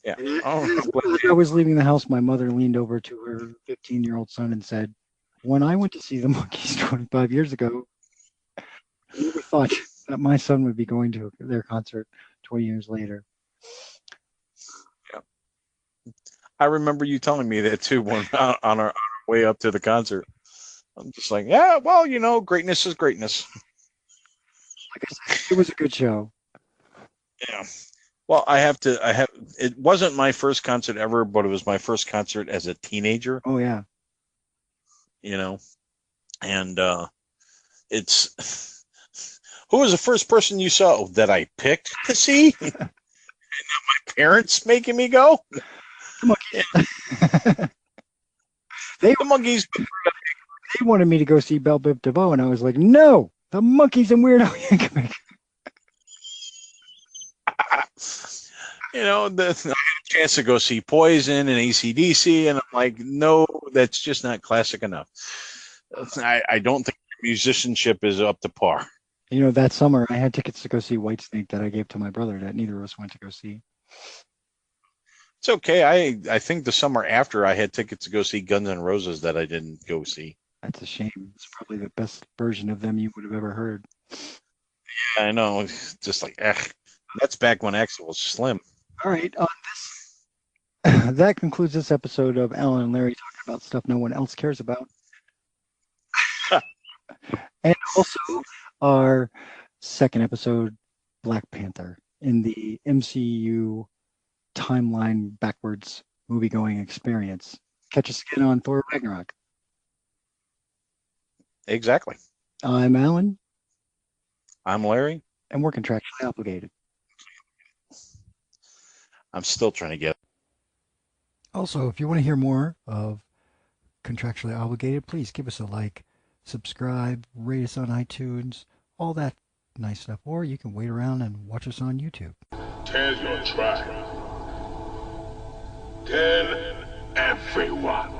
Yeah. As I was leaving the house, my mother leaned over to her 15-year-old son and said, when I went to see the Monkees 25 years ago, I never thought that my son would be going to their concert 20 years later. Yeah. I remember you telling me that too when on our way up to the concert. I'm just like, yeah, well, you know, greatness is greatness. Like I said, it was a good show. Yeah. Well, it wasn't my first concert ever, but it was my first concert as a teenager. Oh, yeah. You know, and it's, who was the first person you saw that I picked to see? Parents making me go. The monkeys. They The monkeys. wanted me to go see Belle Biv DeVoe, and I was like, no, the monkeys and Weird Al Yankovic. I had a chance to go see Poison and AC/DC, and I'm like, no, that's just not classic enough. I don't think musicianship is up to par. That summer I had tickets to go see Whitesnake that I gave to my brother that neither of us went to go see. It's okay. I think the summer after I had tickets to go see Guns N' Roses that I didn't go see. That's a shame. It's probably the best version of them you would have ever heard. Yeah, I know. It's just like, that's back when Axl was slim. All right. That concludes this episode of Alan and Larry talking about stuff no one else cares about. And also our second episode, Black Panther, in the MCU timeline backwards movie-going experience. Catch us again on Thor Ragnarok. Exactly. I'm Alan. I'm Larry. And we're contractually obligated. I'm still trying to get. Also, if you want to hear more of Contractually Obligated, please give us a like, subscribe, rate us on iTunes, all that nice stuff. Or you can wait around and watch us on YouTube. Tell your tribe. Tell everyone.